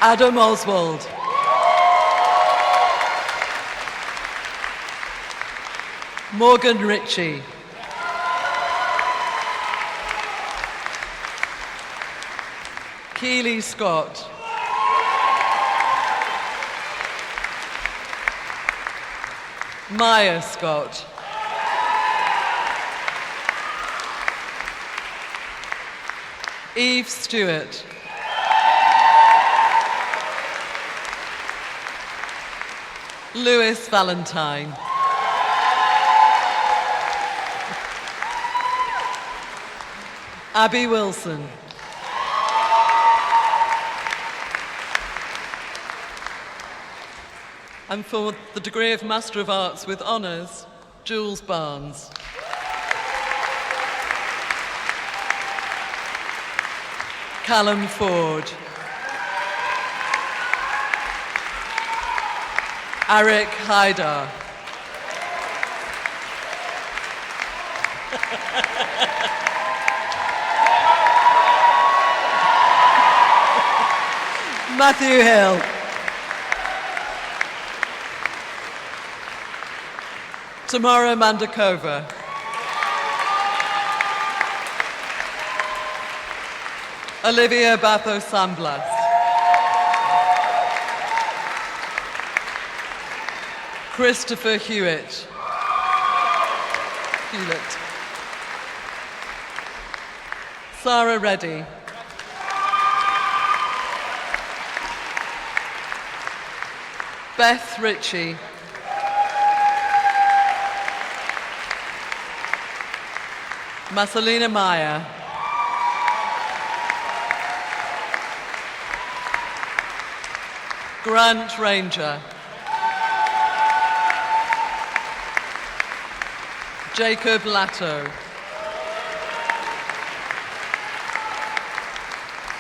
F: Adam Oswald. Morgan Ritchie. Keely Scott. Maya Scott. Eve Stewart. Lewis Valentine. Abby Wilson. And for the degree of Master of Arts with Honours, Jules Barnes. Callum Ford. Eric Haidar. Matthew Hill. Tamara Mandakova. Olivia Batho-Samblas. Christopher Hewlett. Sarah Reddy. Beth Ritchie. Marcelina Meyer. Grant Ranger. Jacob Latto.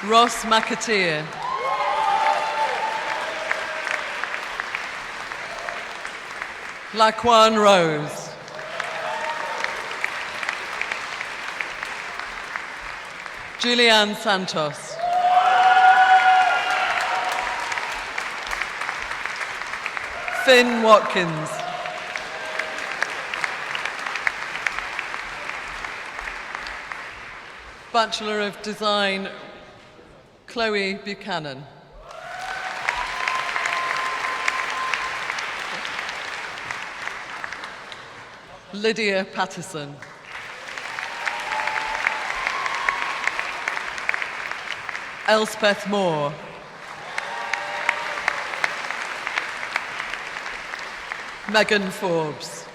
F: Ross McAteer. Laquan Rose. Julianne Santos. Finn Watkins. Bachelor of Design, Chloe Buchanan. Lydia Patterson. Elspeth Moore. Megan Forbes.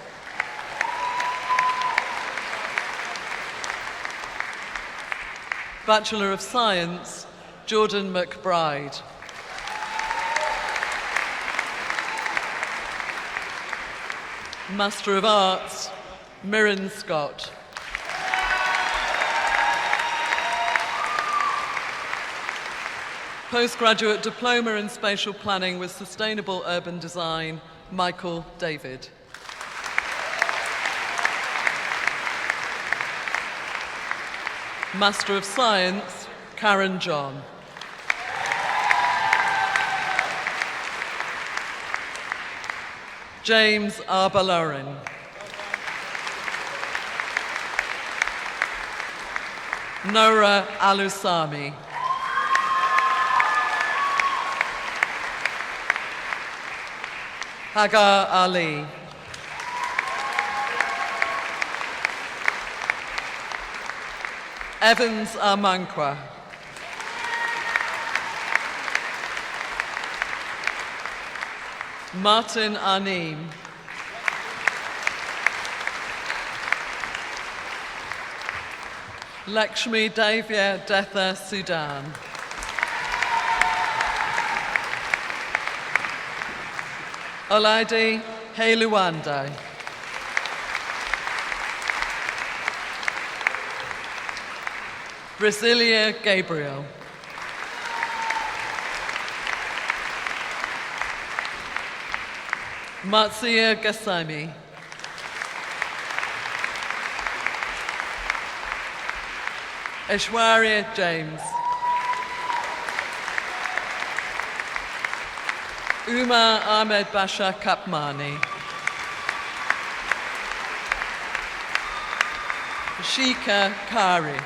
F: Bachelor of Science, Jordan McBride. Master of Arts, Mirren Scott. Postgraduate Diploma in Spatial Planning with Sustainable Urban Design, Michael David. Master of Science, Karen John. James Arbalarin. Nora Alusami. Hagar Ali. Evans Amankwa. Martin Anim. Lakshmi Davya Detha Sudan. Olaide Heluwande. Brasilia Gabriel. Matsia Gasami. Aishwarya James. Uma Ahmed Basha Kapmani. Shika Kari.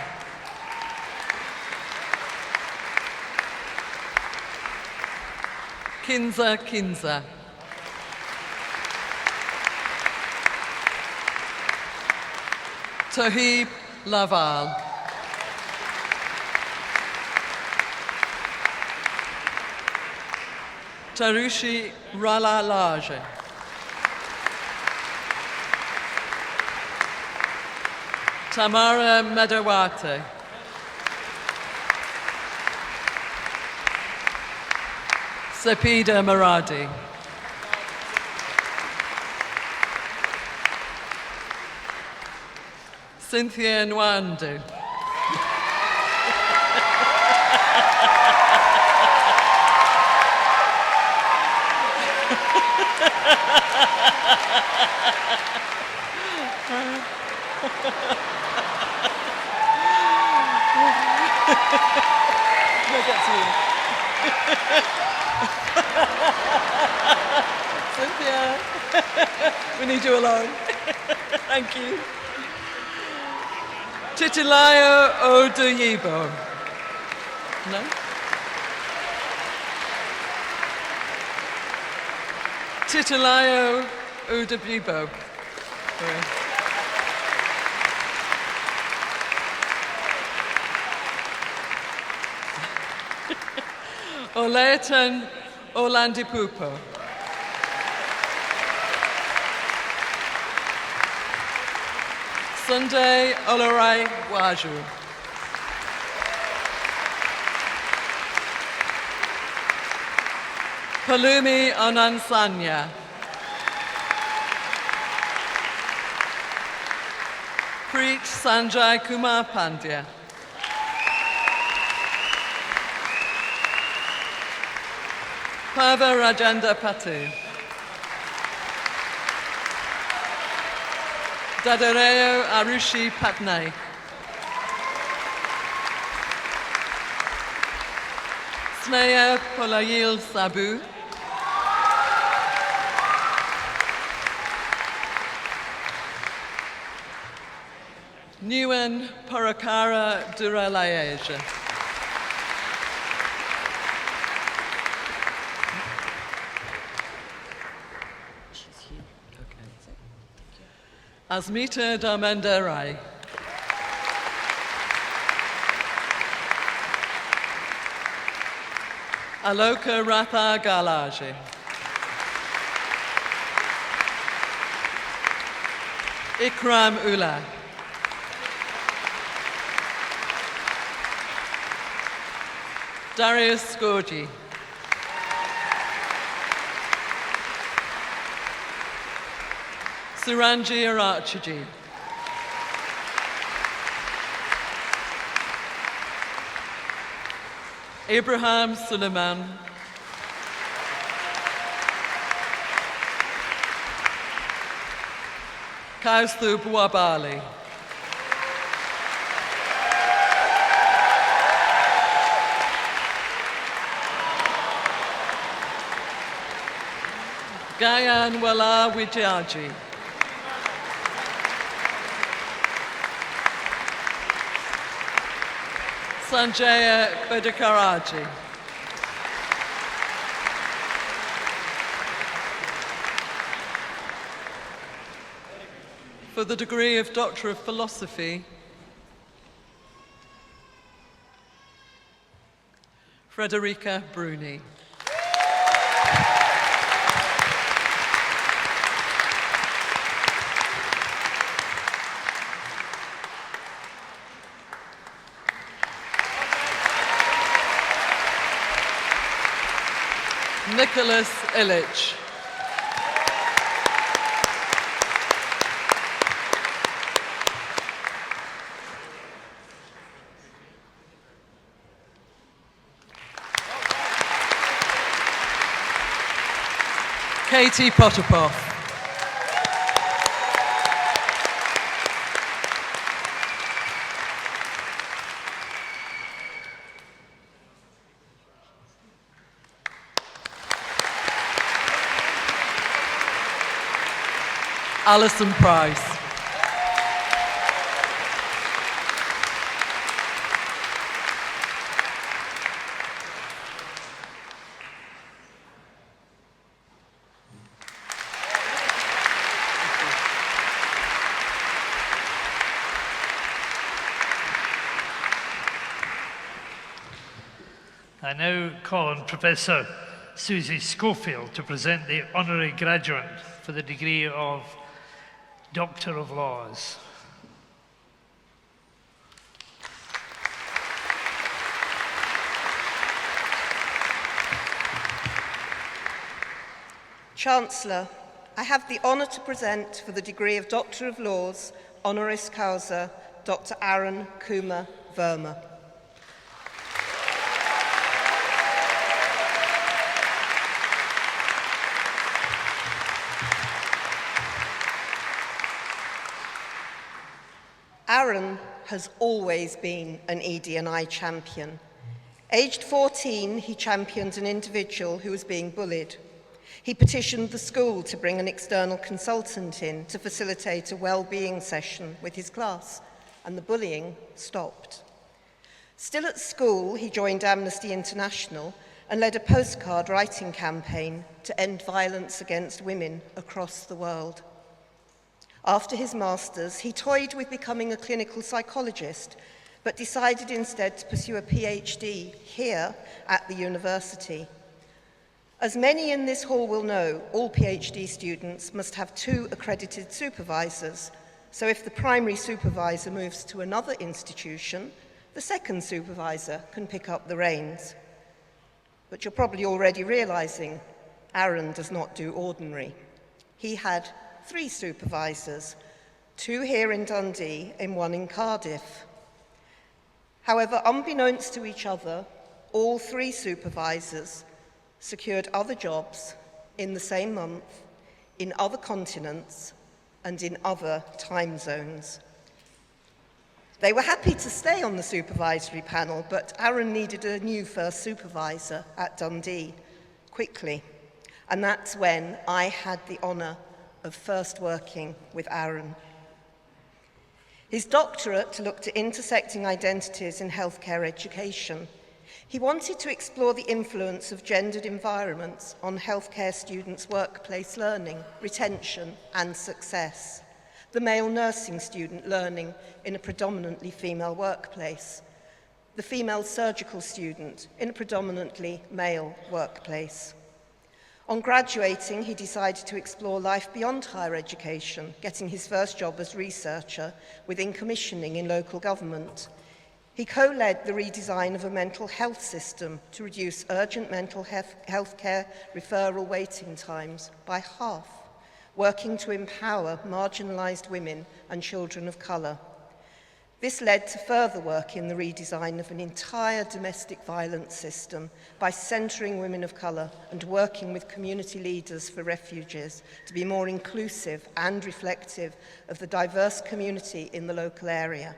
F: Kinza Kinza. Tohib Laval. Tarushi Ralalaje. Tamara Medawate. Sepida Maradi. Cynthia Nwandu. Cynthia, we need you alone. Thank you. Titilayo Oduyibo. No? Titilayo Oduyibo. Oletan Olandipupo. Sunday Olorai Waju. Palumi Onansanya. Preet Sanjay Kumar Pandya. Pava Rajendra Patu. Dadareo Arushi Patnai. Sneha Polayil Sabu. Nguyen Parakara Duralayeja. Asmita Dharmenderai. Aloka Ratha Galaji. Ikram Ullah. Darius Skorji. Suranji Arachiji. Abraham Suleiman. Kausthu Buabali. Gayan Wala Wijaji. Sanjaya Bedakaraji. For the degree of Doctor of Philosophy, Frederica Bruni. Nicholas Illich. Katie Potapov. Alison Price.
B: I now call on Professor Susie Schofield to present the honorary graduate for the degree of Doctor of Laws.
G: Chancellor, I have the honour to present for the degree of Doctor of Laws, honoris causa, Dr. Aaron Kumar Verma. Aaron has always been an ED&I champion. Aged 14, he championed an individual who was being bullied. He petitioned the school to bring an external consultant in to facilitate a well-being session with his class, and the bullying stopped. Still at school, he joined Amnesty International and led a postcard writing campaign to end violence against women across the world. After his master's, he toyed with becoming a clinical psychologist, but decided instead to pursue a PhD here at the university. As many in this hall will know, all PhD students must have 2 accredited supervisors, so if the primary supervisor moves to another institution, the second supervisor can pick up the reins. But you're probably already realizing Aaron does not do ordinary. He had 3 supervisors, 2 here in Dundee and 1 in Cardiff. However, unbeknownst to each other, all 3 supervisors secured other jobs in the same month, in other continents, and in other time zones. They were happy to stay on the supervisory panel, but Aaron needed a new first supervisor at Dundee, quickly. And that's when I had the honour of first working with Aaron. His doctorate looked at intersecting identities in healthcare education. He wanted to explore the influence of gendered environments on healthcare students' workplace learning, retention, and success. The male nursing student learning in a predominantly female workplace. the female surgical student in a predominantly male workplace. On graduating, he decided to explore life beyond higher education, getting his first job as researcher within commissioning in local government. He co-led the redesign of a mental health system to reduce urgent mental health care referral waiting times by half, working to empower marginalised women and children of colour. This led to further work in the redesign of an entire domestic violence system by centring women of colour and working with community leaders for refugees to be more inclusive and reflective of the diverse community in the local area.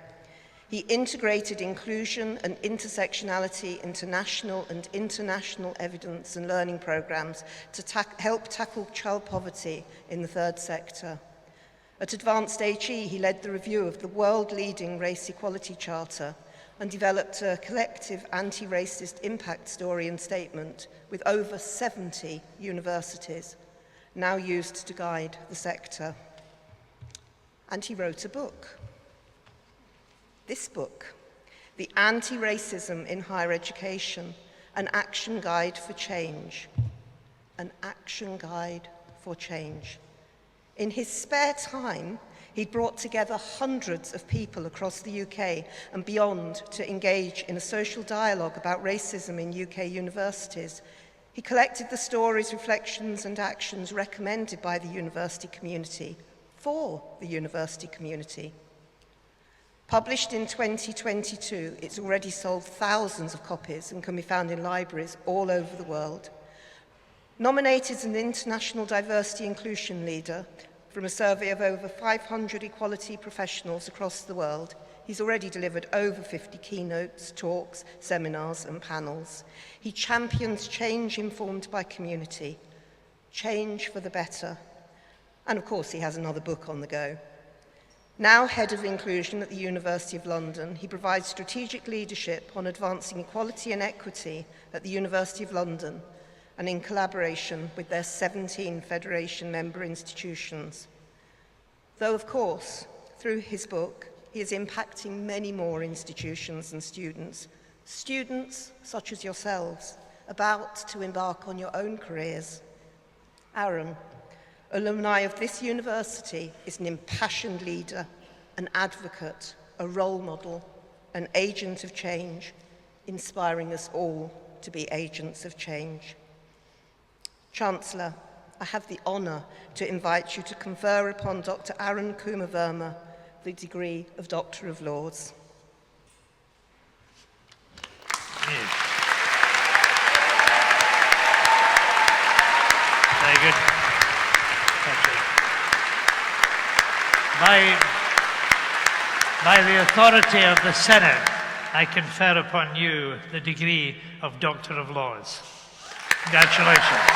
G: He integrated inclusion and intersectionality into national and international evidence and learning programmes to help tackle child poverty in the third sector. At Advanced HE, he led the review of the world-leading Race Equality Charter and developed a collective anti-racist impact story and statement with over 70 universities, now used to guide the sector. And he wrote a book. This book, The Anti-Racism in Higher Education, an action guide for change. An action guide for change. In his spare time, he'd brought together hundreds of people across the UK and beyond to engage in a social dialogue about racism in UK universities. He collected the stories, reflections and actions recommended by the university community for the university community. Published in 2022, it's already sold thousands of copies and can be found in libraries all over the world. Nominated as an international diversity inclusion leader from a survey of over 500 equality professionals across the world, he's already delivered over 50 keynotes, talks, seminars and panels. He champions change informed by community, change for the better. And of course, he has another book on the go. Now head of inclusion at the University of London, he provides strategic leadership on advancing equality and equity at the University of London and in collaboration with their 17 Federation member institutions. Though, of course, through his book, he is impacting many more institutions and students such as yourselves, about to embark on your own careers. Aaron, alumni of this university, is an impassioned leader, an advocate, a role model, an agent of change, inspiring us all to be agents of change. Chancellor, I have the honour to invite you to confer upon Dr. Aaron Kumar Verma the degree of Doctor of Laws.
B: Very good. Thank you. By the authority of the Senate, I confer upon you the degree of Doctor of Laws. Congratulations.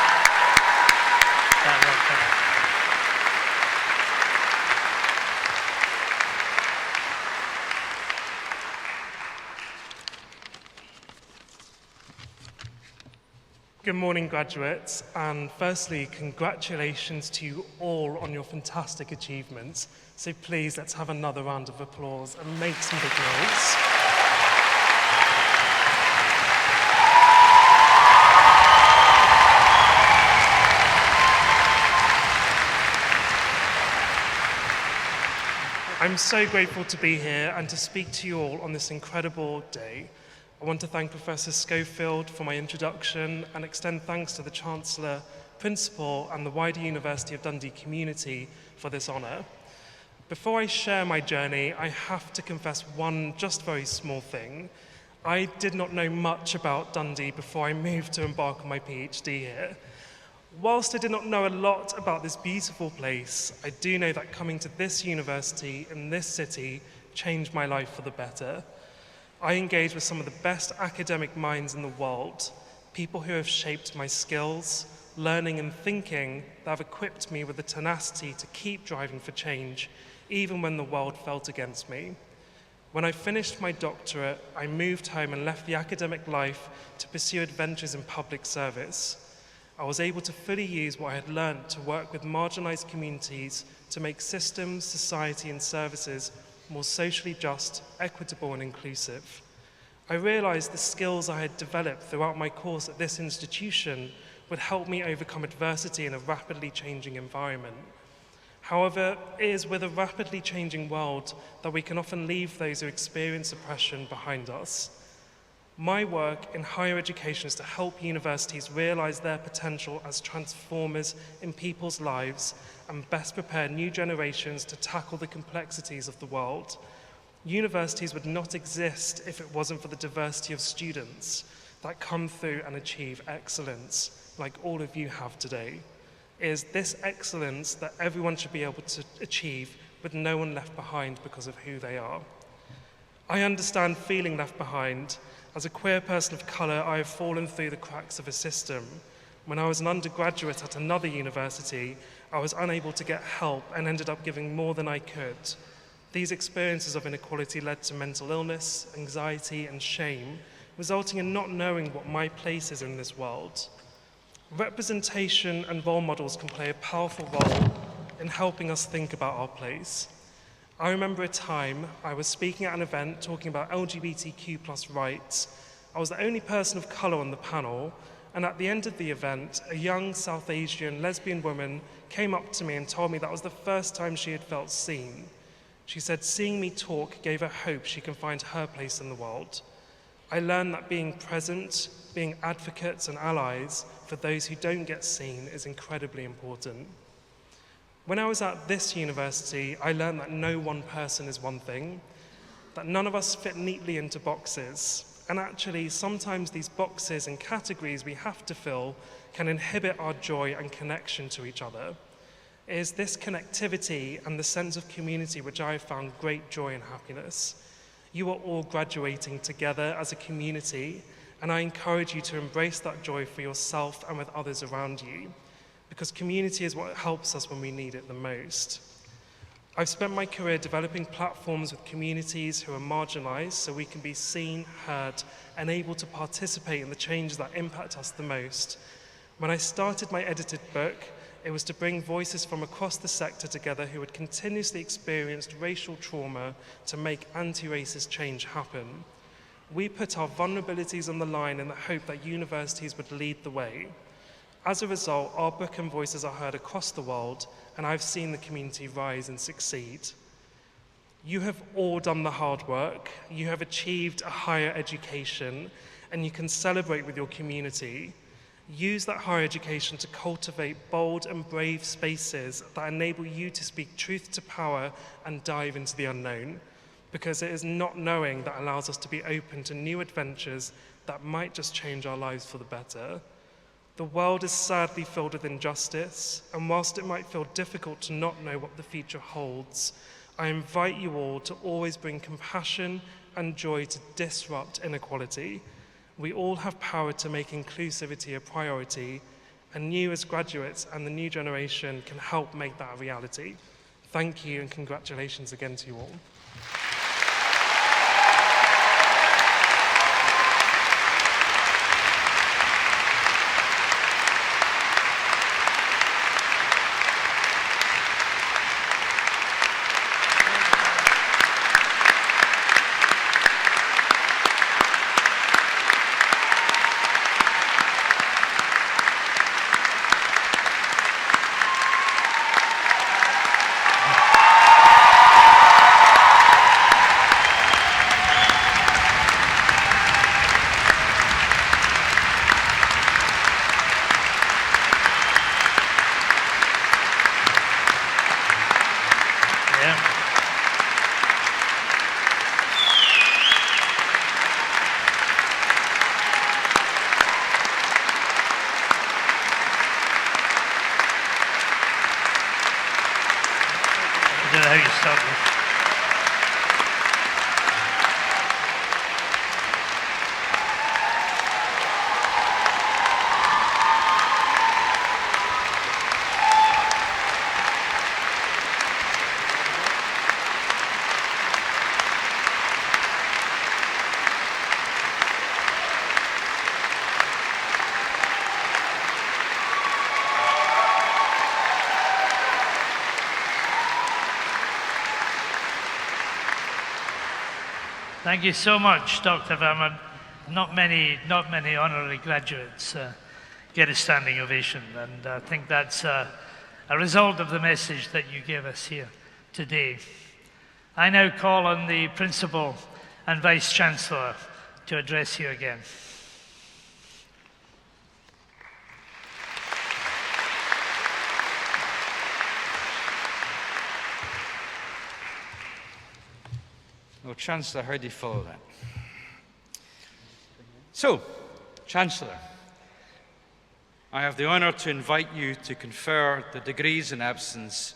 H: Good morning, graduates, and firstly, congratulations to you all on your fantastic achievements. So please, let's have another round of applause and make some big noise. I'm so grateful to be here and to speak to you all on this incredible day. I want to thank Professor Schofield for my introduction and extend thanks to the Chancellor, Principal and the wider University of Dundee community for this honour. Before I share my journey, I have to confess one just very small thing. I did not know much about Dundee before I moved to embark on my PhD here. Whilst I did not know a lot about this beautiful place, I do know that coming to this university in this city changed my life for the better. I engage with some of the best academic minds in the world, people who have shaped my skills, learning and thinking that have equipped me with the tenacity to keep driving for change, even when the world felt against me. When I finished my doctorate, I moved home and left the academic life to pursue adventures in public service. I was able to fully use what I had learned to work with marginalised communities to make systems, society and services more socially just, equitable and inclusive. I realized the skills I had developed throughout my course at this institution would help me overcome adversity in a rapidly changing environment. However, it is with a rapidly changing world that we can often leave those who experience oppression behind us. My work in higher education is to help universities realize their potential as transformers in people's lives and best prepare new generations to tackle the complexities of the world. Universities would not exist if it wasn't for the diversity of students that come through and achieve excellence, like all of you have today. It is this excellence that everyone should be able to achieve with no one left behind because of who they are. I understand feeling left behind. As a queer person of colour, I have fallen through the cracks of a system. When I was an undergraduate at another university, I was unable to get help and ended up giving more than I could. These experiences of inequality led to mental illness, anxiety, and shame, resulting in not knowing what my place is in this world. Representation and role models can play a powerful role in helping us think about our place. I remember a time I was speaking at an event talking about LGBTQ+ rights. I was the only person of colour on the panel, and at the end of the event, a young South Asian lesbian woman came up to me and told me that was the first time she had felt seen. She said seeing me talk gave her hope she can find her place in the world. I learned that being present, being advocates and allies for those who don't get seen is incredibly important. When I was at this university, I learned that no one person is one thing, that none of us fit neatly into boxes, and actually sometimes these boxes and categories we have to fill can inhibit our joy and connection to each other. It is this connectivity and the sense of community which I have found great joy and happiness. You are all graduating together as a community, and I encourage you to embrace that joy for yourself and with others around you, because community is what helps us when we need it the most. I've spent my career developing platforms with communities who are marginalized so we can be seen, heard, and able to participate in the changes that impact us the most. When I started my edited book, it was to bring voices from across the sector together who had continuously experienced racial trauma to make anti-racist change happen. We put our vulnerabilities on the line in the hope that universities would lead the way. As a result, our book and voices are heard across the world, and I've seen the community rise and succeed. You have all done the hard work, you have achieved a higher education, and you can celebrate with your community. Use that higher education to cultivate bold and brave spaces that enable you to speak truth to power and dive into the unknown, because it is not knowing that allows us to be open to new adventures that might just change our lives for the better. The world is sadly filled with injustice, and whilst it might feel difficult to not know what the future holds, I invite you all to always bring compassion and joy to disrupt inequality. We all have power to make inclusivity a priority, and you as graduates and the new generation can help make that a reality. Thank you and congratulations again to you all.
B: I don't know how you start with. Thank you so much, Dr. Verman. Not many honorary graduates get a standing ovation, and I think that's a result of the message that you gave us here today. I now call on the Principal and Vice-Chancellor to address you again.
C: Well, Chancellor, how do you follow that? So, Chancellor, I have the honour to invite you to confer the degrees in absence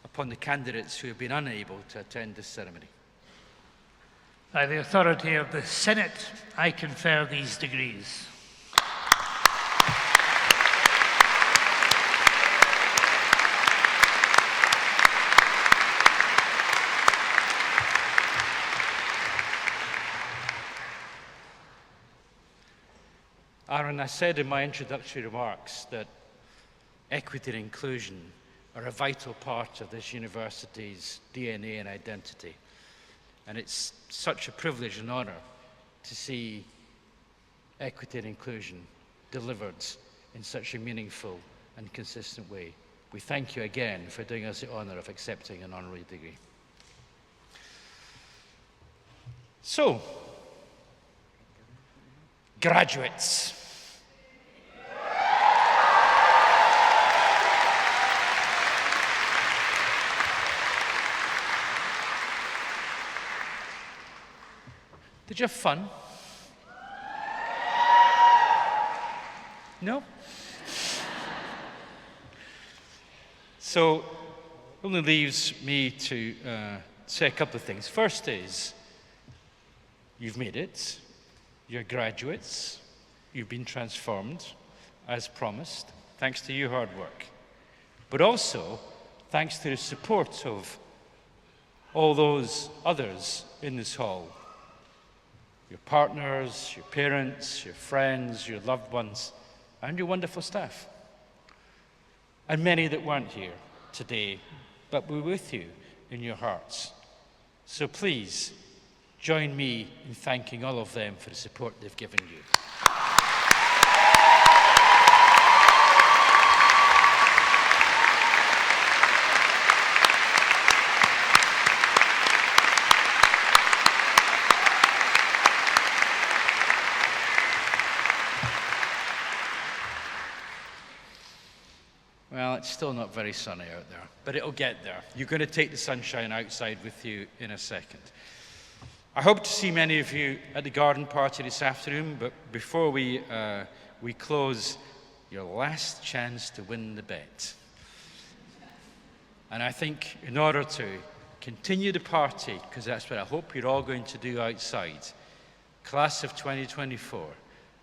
C: upon the candidates who have been unable to attend this ceremony.
B: By the authority of the Senate, I confer these degrees.
C: Aaron, I said in my introductory remarks that equity and inclusion are a vital part of this university's DNA and identity. And it's such a privilege and honour to see equity and inclusion delivered in such a meaningful and consistent way. We thank you again for doing us the honour of accepting an honorary degree. So, graduates. Did you have fun? No? So, it only leaves me to say a couple of things. First is, you've made it. You're graduates. You've been transformed, as promised, thanks to your hard work. But also, thanks to the support of all those others in this hall. Your partners, your parents, your friends, your loved ones, and your wonderful staff. And many that weren't here today, but were with you in your hearts. So please, join me in thanking all of them for the support they've given you. Well, it's still not very sunny out there, but it'll get there. You're going to take the sunshine outside with you in a second. I hope to see many of you at the garden party this afternoon, but before we close, your last chance to win the bet. And I think in order to continue the party, because that's what I hope you're all going to do outside, class of 2024,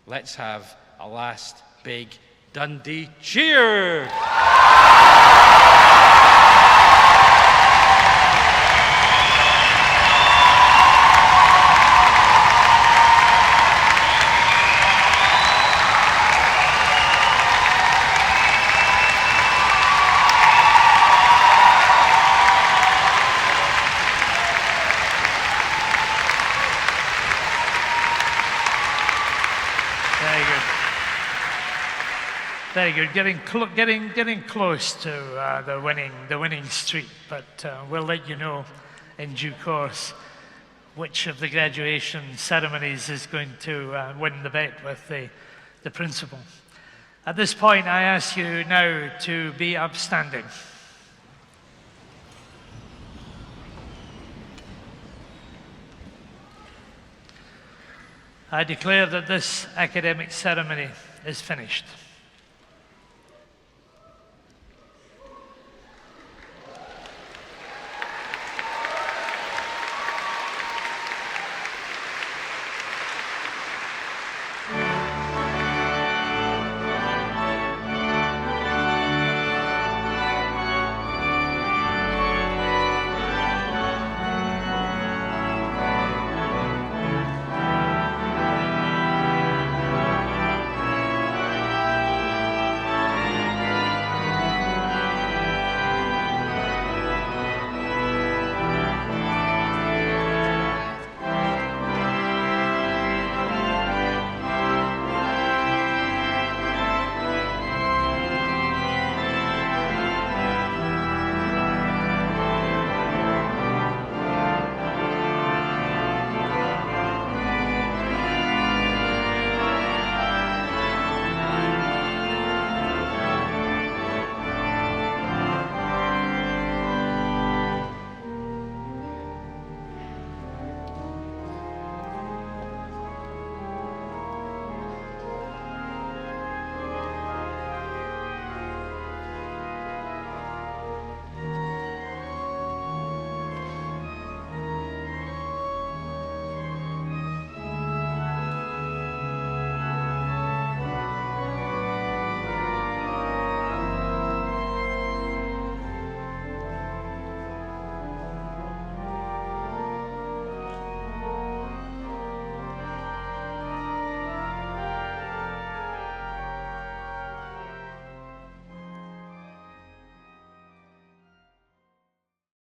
C: let's have a last big Dundee cheer!
B: Very good. Getting close to the winning streak, but we'll let you know in due course which of the graduation ceremonies is going to win the bet with the principal. At this point, I ask you now to be upstanding. I declare that this academic ceremony is finished.